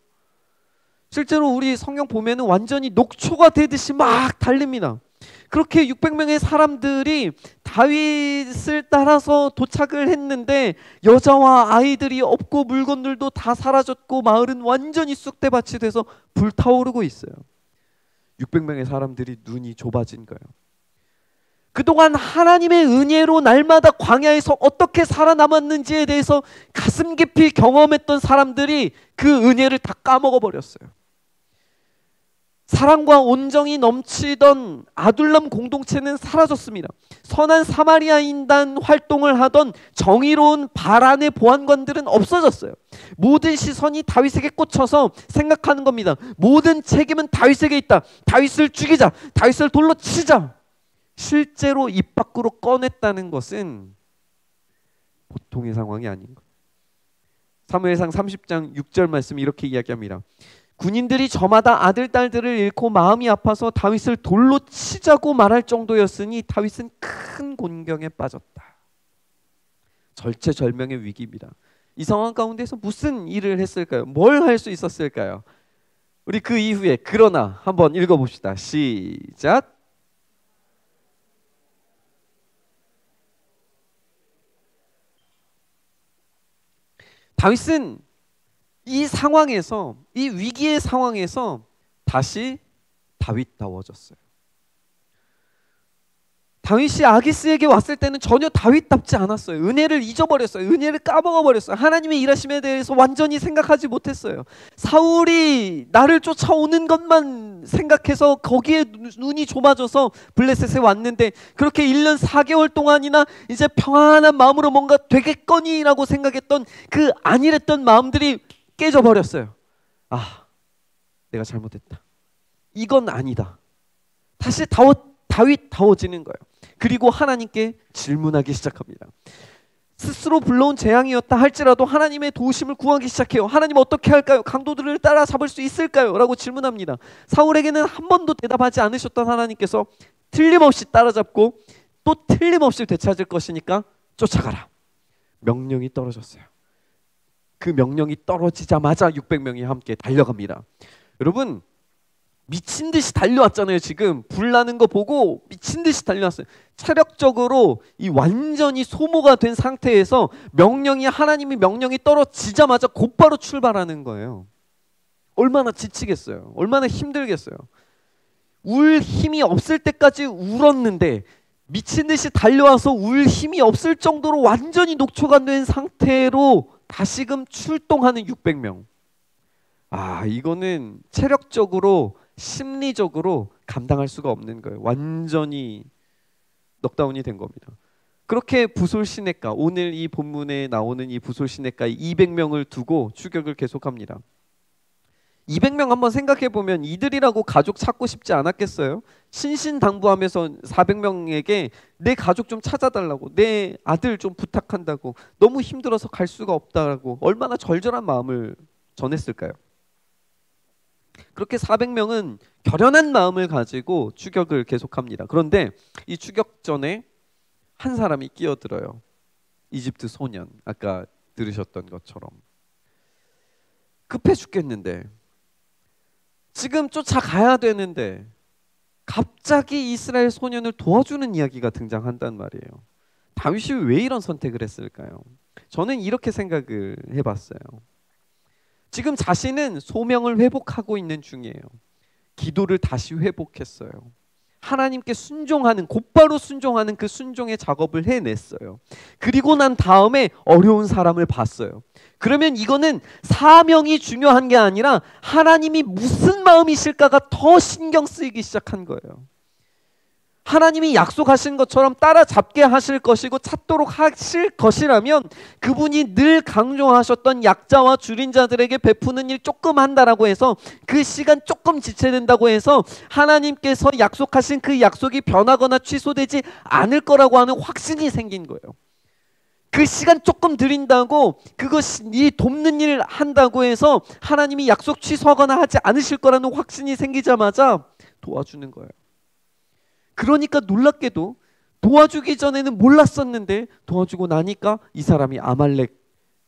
실제로 우리 성경 보면은 완전히 녹초가 되듯이 막 달립니다. 그렇게 600명의 사람들이 다윗을 따라서 도착을 했는데 여자와 아이들이 없고 물건들도 다 사라졌고 마을은 완전히 쑥대밭이 돼서 불타오르고 있어요. 600명의 사람들이 눈이 좁아진 거예요. 그동안 하나님의 은혜로 날마다 광야에서 어떻게 살아남았는지에 대해서 가슴 깊이 경험했던 사람들이 그 은혜를 다 까먹어 버렸어요. 사랑과 온정이 넘치던 아둘람 공동체는 사라졌습니다. 선한 사마리아인단 활동을 하던 정의로운 바란의 보안관들은 없어졌어요. 모든 시선이 다윗에게 꽂혀서 생각하는 겁니다. 모든 책임은 다윗에게 있다. 다윗을 죽이자. 다윗을 돌로 치자. 실제로 입 밖으로 꺼냈다는 것은 보통의 상황이 아닌 거예요. 사무엘상 30장 6절 말씀이 이렇게 이야기합니다. 군인들이 저마다 아들, 딸들을 잃고 마음이 아파서 다윗을 돌로 치자고 말할 정도였으니 다윗은 큰 곤경에 빠졌다. 절체절명의 위기입니다. 이 상황 가운데서 무슨 일을 했을까요? 뭘 할 수 있었을까요? 우리 그 이후에 그러나 한번 읽어봅시다. 시작. 다윗은 이 상황에서, 이 위기의 상황에서 다시 다윗다워졌어요. 다윗이 아기스에게 왔을 때는 전혀 다윗답지 않았어요. 은혜를 잊어버렸어요. 은혜를 까먹어버렸어요. 하나님의 일하심에 대해서 완전히 생각하지 못했어요. 사울이 나를 쫓아오는 것만 생각해서 거기에 눈이 좁아져서 블레셋에 왔는데, 그렇게 1년 4개월 동안이나 이제 평안한 마음으로 뭔가 되겠거니라고 생각했던 그 안일했던 마음들이 깨져버렸어요. 아, 내가 잘못했다. 이건 아니다. 다시 다윗다워지는 거예요. 그리고 하나님께 질문하기 시작합니다. 스스로 불러온 재앙이었다 할지라도 하나님의 도우심을 구하기 시작해요. 하나님 어떻게 할까요? 강도들을 따라잡을 수 있을까요? 라고 질문합니다. 사울에게는 한 번도 대답하지 않으셨던 하나님께서 틀림없이 따라잡고 또 틀림없이 되찾을 것이니까 쫓아가라. 명령이 떨어졌어요. 그 명령이 떨어지자마자 600명이 함께 달려갑니다. 여러분, 미친 듯이 달려왔잖아요. 지금 불 나는 거 보고 미친 듯이 달려왔어요. 체력적으로 이 완전히 소모가 된 상태에서 하나님의 명령이 떨어지자마자 곧바로 출발하는 거예요. 얼마나 지치겠어요. 얼마나 힘들겠어요. 울 힘이 없을 때까지 울었는데 미친 듯이 달려와서 울 힘이 없을 정도로 완전히 녹초가 된 상태로 다시금 출동하는 600명. 아, 이거는 체력적으로 심리적으로 감당할 수가 없는 거예요. 완전히 넉다운이 된 겁니다. 그렇게 부솔 시내가, 오늘 이 본문에 나오는 이 부솔 시내가에 200명을 두고 추격을 계속합니다. 200명 한번 생각해 보면 이들이라고 가족 찾고 싶지 않았겠어요? 신신당부하면서 400명에게 내 가족 좀 찾아달라고, 내 아들 좀 부탁한다고, 너무 힘들어서 갈 수가 없다고 얼마나 절절한 마음을 전했을까요? 그렇게 400명은 결연한 마음을 가지고 추격을 계속합니다. 그런데 이 추격 전에 한 사람이 끼어들어요. 이집트 소년, 아까 들으셨던 것처럼. 급해 죽겠는데, 지금 쫓아가야 되는데 갑자기 이스라엘 소년을 도와주는 이야기가 등장한단 말이에요. 다윗이 왜 이런 선택을 했을까요? 저는 이렇게 생각을 해봤어요. 지금 자신은 소명을 회복하고 있는 중이에요. 기도를 다시 회복했어요. 하나님께 순종하는, 곧바로 순종하는 그 순종의 작업을 해냈어요. 그리고 난 다음에 어려운 사람을 봤어요. 그러면 이거는 사명이 중요한 게 아니라 하나님이 무슨 마음이실까가 더 신경 쓰이기 시작한 거예요. 하나님이 약속하신 것처럼 따라잡게 하실 것이고 찾도록 하실 것이라면 그분이 늘 강조하셨던 약자와 줄인 자들에게 베푸는 일 조금 한다라고 해서 그 시간 조금 지체된다고 해서 하나님께서 약속하신 그 약속이 변하거나 취소되지 않을 거라고 하는 확신이 생긴 거예요. 그 시간 조금 드린다고 그것이 이 돕는 일 한다고 해서 하나님이 약속 취소하거나 하지 않으실 거라는 확신이 생기자마자 도와주는 거예요. 그러니까 놀랍게도 도와주기 전에는 몰랐었는데 도와주고 나니까 이 사람이 아말렉,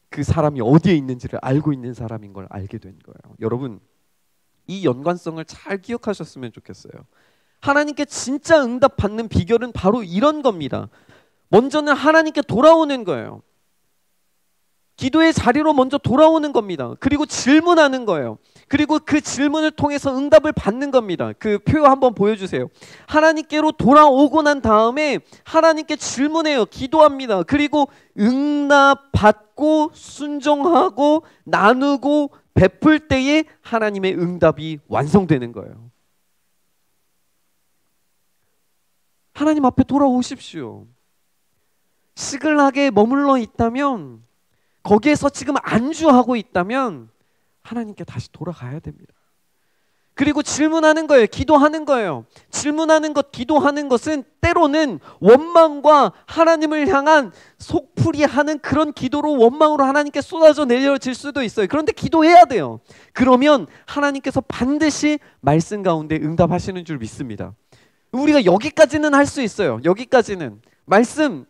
그 사람이 어디에 있는지를 알고 있는 사람인 걸 알게 된 거예요. 여러분, 이 연관성을 잘 기억하셨으면 좋겠어요. 하나님께 진짜 응답받는 비결은 바로 이런 겁니다. 먼저는 하나님께 돌아오는 거예요. 기도의 자리로 먼저 돌아오는 겁니다. 그리고 질문하는 거예요. 그리고 그 질문을 통해서 응답을 받는 겁니다. 그 표 한번 보여주세요. 하나님께로 돌아오고 난 다음에 하나님께 질문해요. 기도합니다. 그리고 응답받고 순종하고 나누고 베풀 때에 하나님의 응답이 완성되는 거예요. 하나님 앞에 돌아오십시오. 시글락에 머물러 있다면, 거기에서 지금 안주하고 있다면 하나님께 다시 돌아가야 됩니다. 그리고 질문하는 거예요. 기도하는 거예요. 질문하는 것, 기도하는 것은 때로는 원망과 하나님을 향한 속풀이하는 그런 기도로 원망으로 하나님께 쏟아져 내려질 수도 있어요. 그런데 기도해야 돼요. 그러면 하나님께서 반드시 말씀 가운데 응답하시는 줄 믿습니다. 우리가 여기까지는 할 수 있어요. 여기까지는 말씀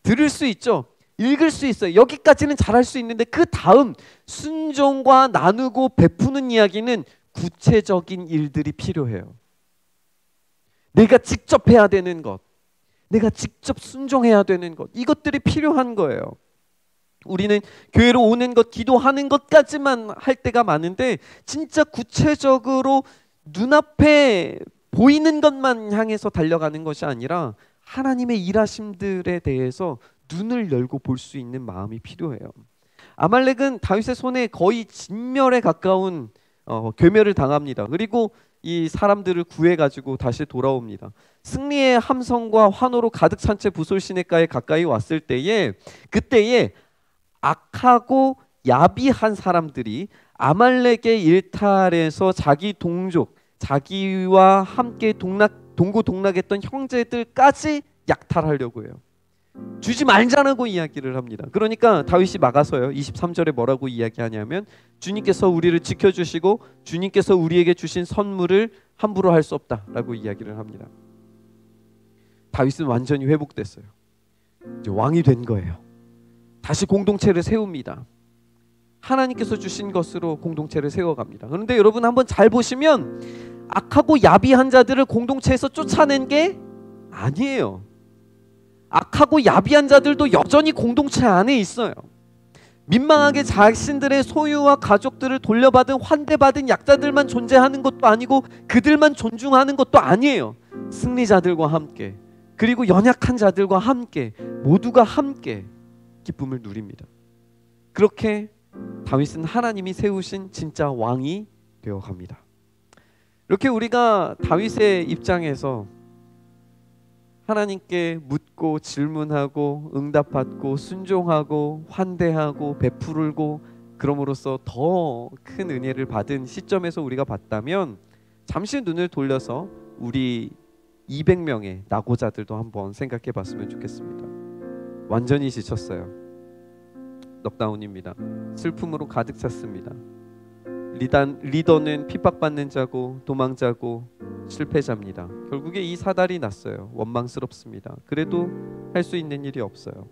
들을 수 있죠. 읽을 수 있어요. 여기까지는 잘할 수 있는데 그 다음 순종과 나누고 베푸는 이야기는 구체적인 일들이 필요해요. 내가 직접 해야 되는 것, 내가 직접 순종해야 되는 것, 이것들이 필요한 거예요. 우리는 교회로 오는 것, 기도하는 것까지만 할 때가 많은데 진짜 구체적으로 눈앞에 보이는 것만 향해서 달려가는 것이 아니라 하나님의 일하심들에 대해서 눈을 열고 볼 수 있는 마음이 필요해요. 아말렉은 다윗의 손에 거의 진멸에 가까운 괴멸을 당합니다. 그리고 이 사람들을 구해가지고 다시 돌아옵니다. 승리의 함성과 환호로 가득 찬 채 부솔 시내가에 가까이 왔을 때에, 그때에 악하고 야비한 사람들이 아말렉의 일탈에서 자기 동족, 자기와 함께 동고동락했던 형제들까지 약탈하려고 해요. 주지 말자라고 이야기를 합니다. 그러니까 다윗이 막아서요, 23절에 뭐라고 이야기하냐면, 주님께서 우리를 지켜주시고 주님께서 우리에게 주신 선물을 함부로 할 수 없다라고 이야기를 합니다. 다윗은 완전히 회복됐어요. 이제 왕이 된 거예요. 다시 공동체를 세웁니다. 하나님께서 주신 것으로 공동체를 세워갑니다. 그런데 여러분 한번 잘 보시면 악하고 야비한 자들을 공동체에서 쫓아낸 게 아니에요. 악하고 야비한 자들도 여전히 공동체 안에 있어요. 민망하게 자신들의 소유와 가족들을 돌려받은 환대받은 약자들만 존재하는 것도 아니고 그들만 존중하는 것도 아니에요. 승리자들과 함께, 그리고 연약한 자들과 함께, 모두가 함께 기쁨을 누립니다. 그렇게 다윗은 하나님이 세우신 진짜 왕이 되어갑니다. 이렇게 우리가 다윗의 입장에서 하나님께 묻고 질문하고 응답받고 순종하고 환대하고 베풀고 그럼으로써 더 큰 은혜를 받은 시점에서 우리가 봤다면, 잠시 눈을 돌려서 우리 200명의 낙오자들도 한번 생각해 봤으면 좋겠습니다. 완전히 지쳤어요. 넉다운입니다. 슬픔으로 가득 찼습니다. 리더는 핍박받는 자고 도망자고 실패자입니다. 결국에 이 사달이 났어요. 원망스럽습니다. 그래도 할 수 있는 일이 없어요.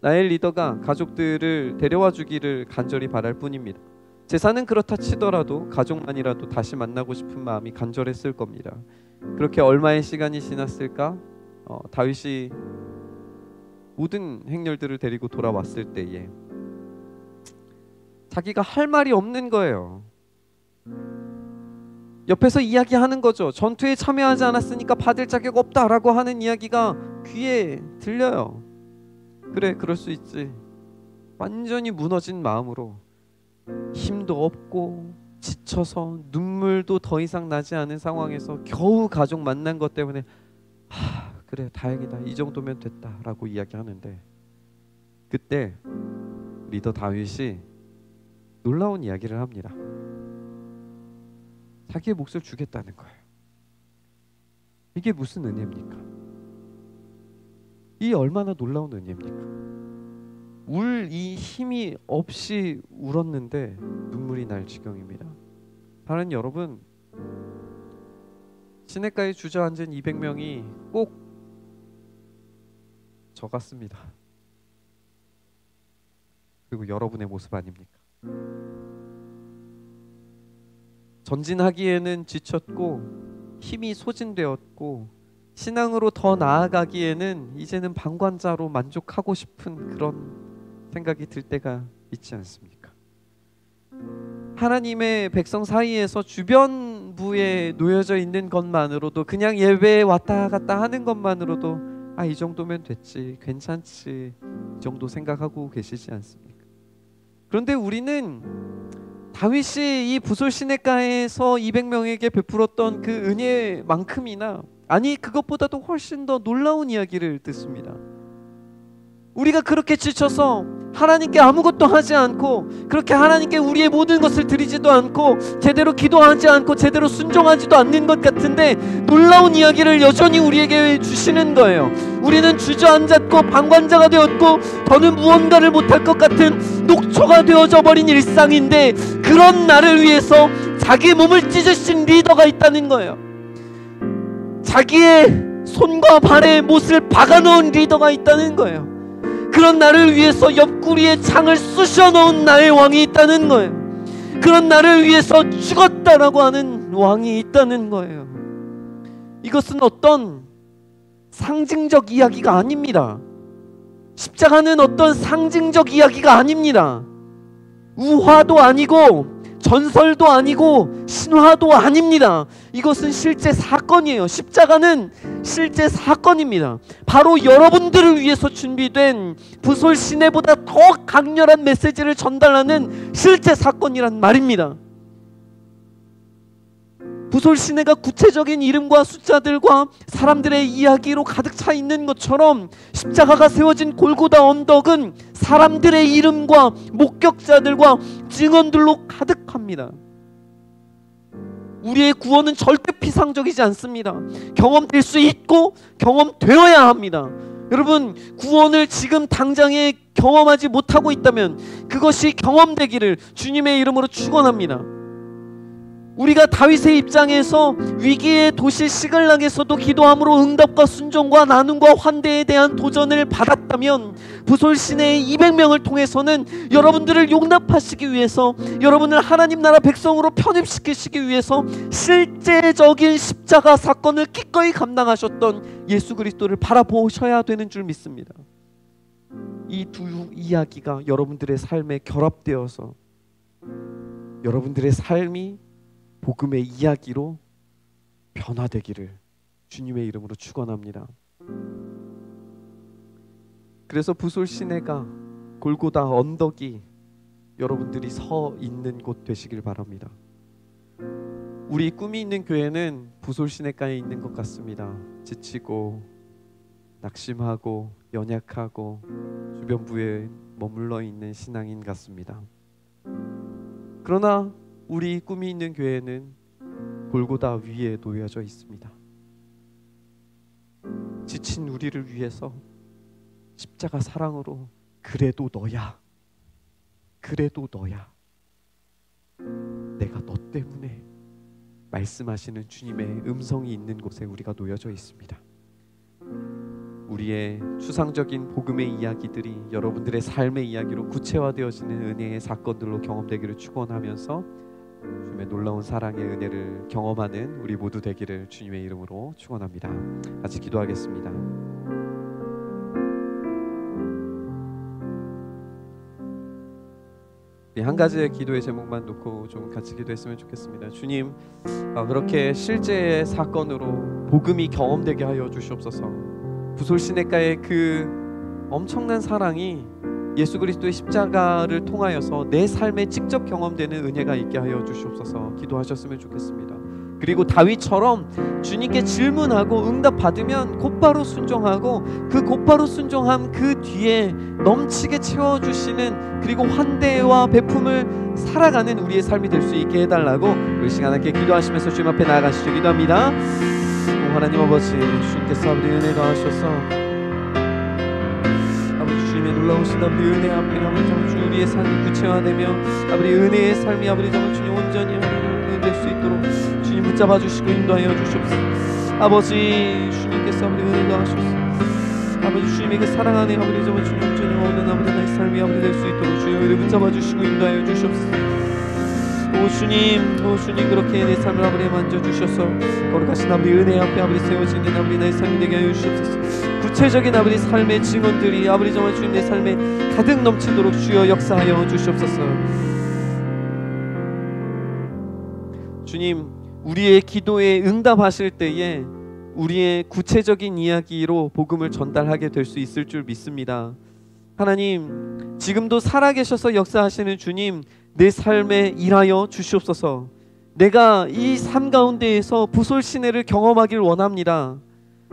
나의 리더가 가족들을 데려와 주기를 간절히 바랄 뿐입니다. 재산은 그렇다 치더라도 가족만이라도 다시 만나고 싶은 마음이 간절했을 겁니다. 그렇게 얼마의 시간이 지났을까? 다윗이 모든 행렬들을 데리고 돌아왔을 때에 자기가 할 말이 없는 거예요. 옆에서 이야기하는 거죠. 전투에 참여하지 않았으니까 받을 자격 없다라고 하는 이야기가 귀에 들려요. 그래, 그럴 수 있지. 완전히 무너진 마음으로, 힘도 없고 지쳐서 눈물도 더 이상 나지 않은 상황에서 겨우 가족 만난 것 때문에 그래, 다행이다, 이 정도면 됐다라고 이야기하는데, 그때 리더 다윗이 놀라운 이야기를 합니다. 자기의 몫을 주겠다는 거예요. 이게 무슨 은혜입니까? 이 얼마나 놀라운 은혜입니까? 울 이 힘이 없이 울었는데 눈물이 날 지경입니다. 사랑하는 여러분, 시냇가에 주저앉은 200명이 꼭 저 같습니다. 그리고 여러분의 모습 아닙니까? 전진하기에는 지쳤고 힘이 소진되었고 신앙으로 더 나아가기에는 이제는 방관자로 만족하고 싶은 그런 생각이 들 때가 있지 않습니까? 하나님의 백성 사이에서 주변부에 놓여져 있는 것만으로도, 그냥 예배에 왔다 갔다 하는 것만으로도 이 정도면 됐지, 괜찮지, 이 정도 생각하고 계시지 않습니까? 그런데 우리는 다윗이 이 부솔 시냇가에서 200명에게 베풀었던 그 은혜만큼이나, 아니 그것보다도 훨씬 더 놀라운 이야기를 듣습니다. 우리가 그렇게 지쳐서 하나님께 아무것도 하지 않고, 그렇게 하나님께 우리의 모든 것을 드리지도 않고, 제대로 기도하지 않고 제대로 순종하지도 않는 것 같은데 놀라운 이야기를 여전히 우리에게 주시는 거예요. 우리는 주저앉았고 방관자가 되었고 더는 무언가를 못할 것 같은 녹초가 되어져 버린 일상인데, 그런 나를 위해서 자기의 몸을 찢으신 리더가 있다는 거예요. 자기의 손과 발에 못을 박아놓은 리더가 있다는 거예요. 그런 나를 위해서 옆구리에 창을 쑤셔 넣은 나의 왕이 있다는 거예요. 그런 나를 위해서 죽었다라고 하는 왕이 있다는 거예요. 이것은 어떤 상징적 이야기가 아닙니다. 십자가는 어떤 상징적 이야기가 아닙니다. 우화도 아니고 전설도 아니고 신화도 아닙니다. 이것은 실제 사건이에요. 십자가는 실제 사건입니다. 바로 여러분들을 위해서 준비된 부솔 시내보다 더 강렬한 메시지를 전달하는 실제 사건이란 말입니다. 부솔 시내가 구체적인 이름과 숫자들과 사람들의 이야기로 가득 차 있는 것처럼 십자가가 세워진 골고다 언덕은 사람들의 이름과 목격자들과 증언들로 가득합니다. 우리의 구원은 절대 피상적이지 않습니다. 경험될 수 있고 경험되어야 합니다. 여러분, 구원을 지금 당장에 경험하지 못하고 있다면 그것이 경험되기를 주님의 이름으로 축원합니다. 우리가 다윗의 입장에서 위기의 도시 시글락에서도 기도함으로 응답과 순종과 나눔과 환대에 대한 도전을 받았다면 부솔 시내의 200명을 통해서는 여러분들을 용납하시기 위해서, 여러분을 하나님 나라 백성으로 편입시키시기 위해서 실제적인 십자가 사건을 기꺼이 감당하셨던 예수 그리스도를 바라보셔야 되는 줄 믿습니다. 이 두 이야기가 여러분들의 삶에 결합되어서 여러분들의 삶이 복음의 이야기로 변화되기를 주님의 이름으로 축원합니다. 그래서 부솔 시내가, 골고다 언덕이 여러분들이 서 있는 곳 되시길 바랍니다. 우리 꿈이 있는 교회는 부솔 시내가에 있는 것 같습니다. 지치고 낙심하고 연약하고 주변부에 머물러 있는 신앙인 같습니다. 그러나 우리 꿈이 있는 교회는 골고다 위에 놓여져 있습니다. 지친 우리를 위해서 십자가 사랑으로 그래도 너야, 그래도 너야, 내가 너 때문에 말씀하시는 주님의 음성이 있는 곳에 우리가 놓여져 있습니다. 우리의 추상적인 복음의 이야기들이 여러분들의 삶의 이야기로 구체화되어지는 은혜의 사건들로 경험되기를 축원하면서 주님의 놀라운 사랑의 은혜를 경험하는 우리 모두 되기를 주님의 이름으로 축원합니다. 같이 기도하겠습니다. 한 가지의 기도의 제목만 놓고 좀 같이 기도했으면 좋겠습니다. 주님, 그렇게 실제의 사건으로 복음이 경험되게 하여 주시옵소서. 부솔 시내가의 그 엄청난 사랑이 예수 그리스도의 십자가를 통하여서 내 삶에 직접 경험되는 은혜가 있게 하여 주시옵소서 기도하셨으면 좋겠습니다. 그리고 다윗처럼 주님께 질문하고 응답받으면 곧바로 순종하고 그 곧바로 순종함 그 뒤에 넘치게 채워주시는, 그리고 환대와 베품을 살아가는 우리의 삶이 될 수 있게 해달라고 우리 시간 함께 기도하시면서 주님 앞에 나아가시죠. 기도합니다. 하나님 아버지, 주님께서 아버지 은혜 더하셔서 주님의 놀라우신 아버지 은혜 앞에 아버지 정말 우리의 삶이 구체화되며 아버지 은혜의 삶이 아버지 정말 주님 온전히 될 수 있도록 주님 붙잡아 주시고 인도하여 주시옵소서. 아버지 주님께서 아버지 은혜 더하셔서 아버지 주님의 그 사랑 안에 아버지 정말 주님 온전히 오는 아버지 나의 삶이 아버지 될 수 있도록 주여 이를 붙잡아 주시고 인도하여 주시옵소서. 오 주님 그렇게 내 삶을 아버지 만져주셔서 거룩하신 아버지 은혜 앞에 아버지 세워지는 아버지 나의 삶이 되게 하여 주시옵소서. 구체적인 아버지 삶의 증언들이 아버지 정말 주님 내 삶에 가득 넘치도록 주여 역사하여 주시옵소서. 주님, 우리의 기도에 응답하실 때에 우리의 구체적인 이야기로 복음을 전달하게 될 수 있을 줄 믿습니다. 하나님, 지금도 살아계셔서 역사하시는 주님, 내 삶에 일하여 주시옵소서. 내가 이 삶 가운데에서 부솔 시내를 경험하길 원합니다.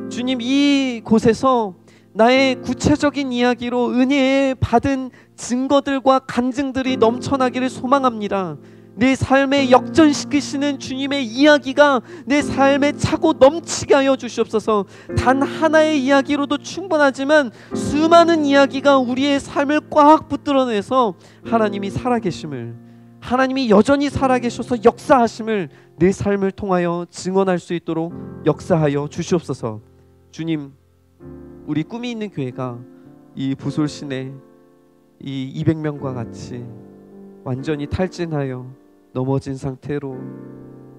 주님, 이 곳에서 나의 구체적인 이야기로 은혜에 받은 증거들과 간증들이 넘쳐나기를 소망합니다. 내 삶에 역전시키시는 주님의 이야기가 내 삶에 차고 넘치게 하여 주시옵소서. 단 하나의 이야기로도 충분하지만 수많은 이야기가 우리의 삶을 꽉 붙들어내서 하나님이 살아계심을, 하나님이 여전히 살아계셔서 역사하심을 내 삶을 통하여 증언할 수 있도록 역사하여 주시옵소서. 주님, 우리 꿈이 있는 교회가 이 부솔 시내 이 200명과 같이 완전히 탈진하여 넘어진 상태로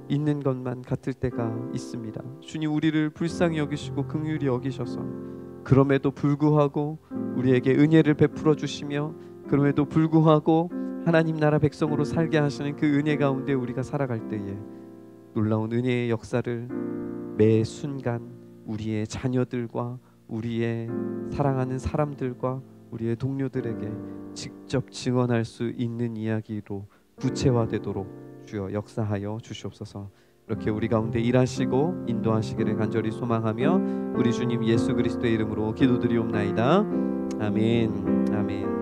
있는 것만 같을 때가 있습니다. 주님, 우리를 불쌍히 여기시고 긍휼히 여기셔서 그럼에도 불구하고 우리에게 은혜를 베풀어 주시며 그럼에도 불구하고 하나님 나라 백성으로 살게 하시는 그 은혜 가운데 우리가 살아갈 때에 놀라운 은혜의 역사를 매 순간 우리의 자녀들과 우리의 사랑하는 사람들과 우리의 동료들에게 직접 증언할 수 있는 이야기로 구체화되도록 주여 역사하여 주시옵소서. 이렇게 우리 가운데 일하시고 인도하시기를 간절히 소망하며 우리 주님 예수 그리스도의 이름으로 기도드리옵나이다. 아멘. 아멘.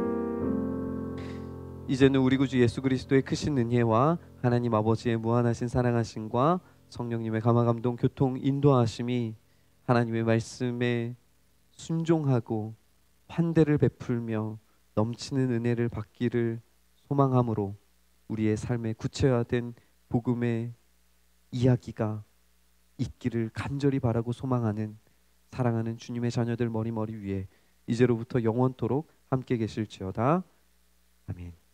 이제는 우리 구주 예수 그리스도의 크신 은혜와 하나님 아버지의 무한하신 사랑하심과 성령님의 감화감동 교통 인도하심이 하나님의 말씀에 순종하고 환대를 베풀며 넘치는 은혜를 받기를 소망함으로 우리의 삶에 구체화된 복음의 이야기가 있기를 간절히 바라고 소망하는 사랑하는 주님의 자녀들 머리 위에 이제로부터 영원토록 함께 계실지어다. 아멘.